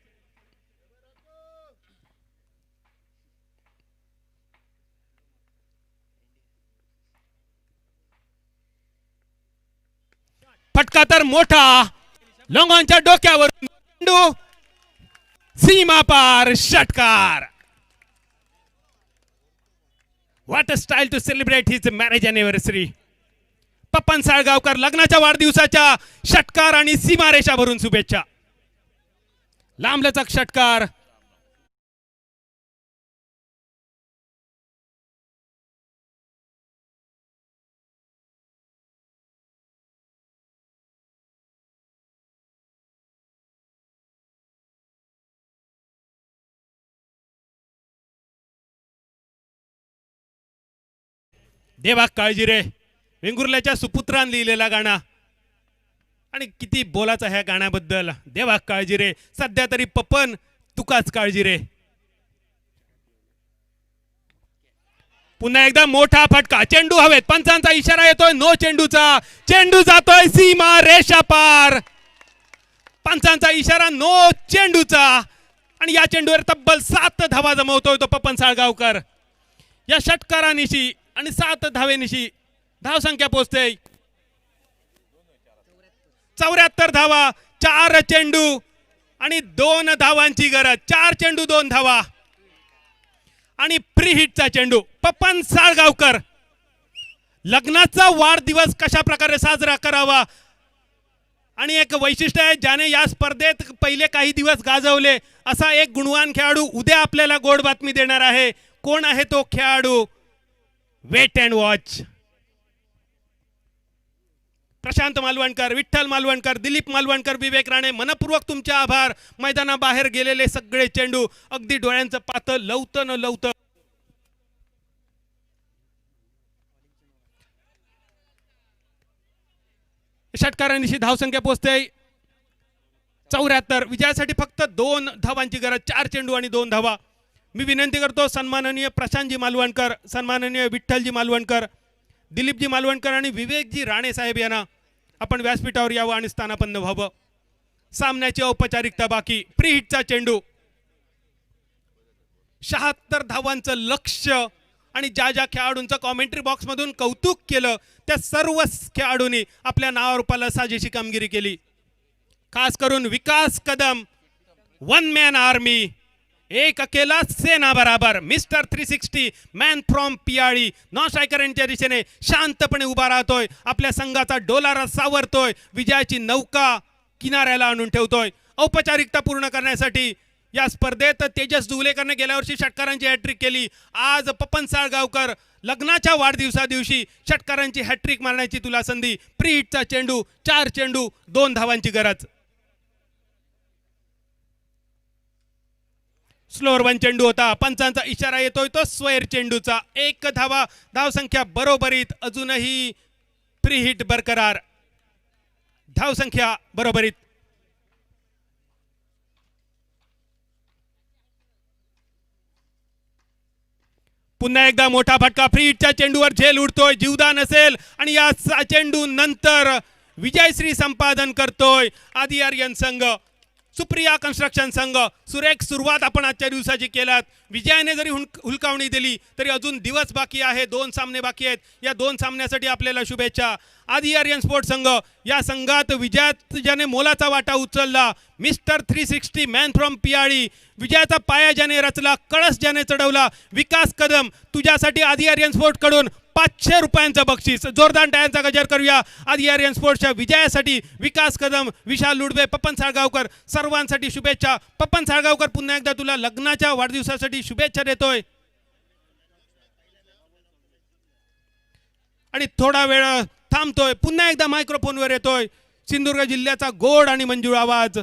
फटका तर मोठा, लोंगांच्या डोक्यावर चेंडू सीमा पार, षटकार. What a style to celebrate his marriage anniversary. Pappan Salgaonkar लग्नाच्या वाढदिवसाच्या षटकार आणि सीमारेषा भरून शुभेच्छा. लांबलचक षटकार. देवा काळजी रे, वेंगुर्ल्याच्या सुपुत्रान लिहिलेला गाणं आणि किती बोलाचं ह्या गाण्याबद्दल. देवा काळजी रे, सध्या तरी पप्पन तुकाच काळजी रे. पुन्हा एकदा मोठा फटका, चेंडू हवेत, पंचांचा इशारा येतोय नो चेंडूचा. चेंडू जातोय सीमा रेषा पार. पंचांचा इशारा नो चेंडूचा आणि या चेंडूवर तब्बल 7 धावा जमवतोय तो पप्पन साळगावकर. या षटकारानिशी आणि 7 धावेनिशी धावसंख्या पोहोचते 74 धावा. 4 चेंडू आणि 2 धावांची गरज. 4 चेंडू 2 धावा आणि फ्री हिटचा चेंडू. पप्पन साळगावकर लग्नाचा वाढदिवस कशा प्रकारे साजरा करावा आणि एक वैशिष्ट्य आहे, ज्याने या स्पर्धेत पहिले काही दिवस गाजवले असा एक गुणवान खेळाडू उद्या आपल्याला गोड बातमी देणार आहे. कोण आहे तो खेळाडू? Wait and watch. Prashant Malvankar, Vitthal Malvankar, Dilip Malvankar, Vivek Rane, मनपूर्वक तुमचे आभार. मैदानाबाहेर गेलेले सगळे चेंडू अगदी डोळ्यांचं पातळ लवतं न लवतं. षटकारांनिशी धावसंख्या पोहोचते 74. विजयासाठी फक्त 2 धावांची गरज. 4 चेंडू आणि 2 धावा. मी विनंती करतो सन्माननीय प्रशांतजी मालवणकर, सन्माननीय विठ्ठलजी मालवणकर, दिलीपजी मालवणकर आणि विवेकजी राणे साहेब यांना आपण व्यासपीठावर यावं आणि स्थानापन्न व्हावं. सामन्याची औपचारिकता बाकी. प्री हिटचा चेंडू. 76 धावांचं लक्ष्य आणि ज्या ज्या खेळाडूंचं कॉमेंट्री बॉक्समधून कौतुक केलं त्या सर्व खेळाडूंनी आपल्या नावारूपाला साजेशी कामगिरी केली. खास करून विकास कदम वन मॅन आर्मी, एक अकेला सेना बराबर, मिस्टर 360 मॅन फ्रॉम पियाळी नॉन स्ट्रायकरांच्या दिशेने शांतपणे उभा राहतोय, आपल्या संघाचा डोलारा सावरतोय, विजयाची नौका किनाऱ्याला आणून ठेवतोय. औपचारिकता पूर्ण करण्यासाठी या स्पर्धेत तेजस दुवलेकरने गेल्या वर्षी षटकारांची हॅट्रिक केली. आज पपन साळगावकर लग्नाच्या वाढदिवसा दिवशी षटकारांची हॅट्रिक मारण्याची तुला संधी. प्री हिटचा चेंडू, 4 चेंडू 2 धावांची गरज. स्लोअर 1 चेंडू होता, पंचांचा इशारा येतोय तो स्क्वेअर चेंडूचा. 1 धावा, धावसंख्या बरोबरीत, अजूनही प्री हिट बरकरार, धावसंख्या बरोबरीत. पुन्हा एकदा मोठा फटका, फ्री हिटच्या चेंडूवर झेल उडतोय, जीवदान असेल आणि या चेंडू नंतर विजयश्री संपादन करतोय आदी आर्यन संघ. सुप्रिया कन्स्ट्रक्शन संघ सुरेख सुरुवात आपण आजच्या दिवसाची केलात. विजयाने जरी हुलकावणी दिली तरी अजून दिवस बाकी आहे, 2 सामने बाकी आहेत. या 2 सामन्यासाठी आपल्याला शुभेच्छा. आदी आर्यन स्पोर्ट्स संघ, या संघात विजयात ज्याने मोलाचा वाटा उचलला, मिस्टर 360 मॅन फ्रॉम पियाळी, विजयाचा पाया ज्याने रचला, कळस ज्याने चढवला, विकास कदम, तुझ्यासाठी आदी आर्यन स्पोर्ट्स कडून 500 रुपयांचं बक्षीस. जोरदार टाळ्यांचा गजर करूया आदी आर्यन स्पोर्ट्सच्या विजयासाठी. विकास कदम, विशाल लुडबे, पपन साळगावकर, सर्वांसाठी शुभेच्छा. पपन साळगावकर, पुन्हा एकदा तुला लग्नाच्या वाढदिवसासाठी शुभेच्छा देतोय. आणि थोडा वेळ थांबतोय, पुन्हा एकदा मायक्रोफोनवर येतोय सिंधुदुर्ग जिल्ह्याचा गोड आणि मंजूळ आवाज,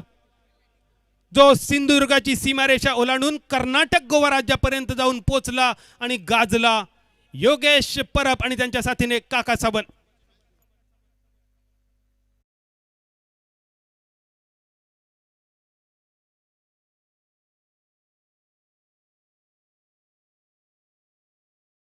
जो सिंधुदुर्गाची सीमारेषा ओलांडून कर्नाटक गोवा राज्यापर्यंत जाऊन पोचला आणि गाजला. योगेश परब आणि त्यांच्या साथीने काका साबण.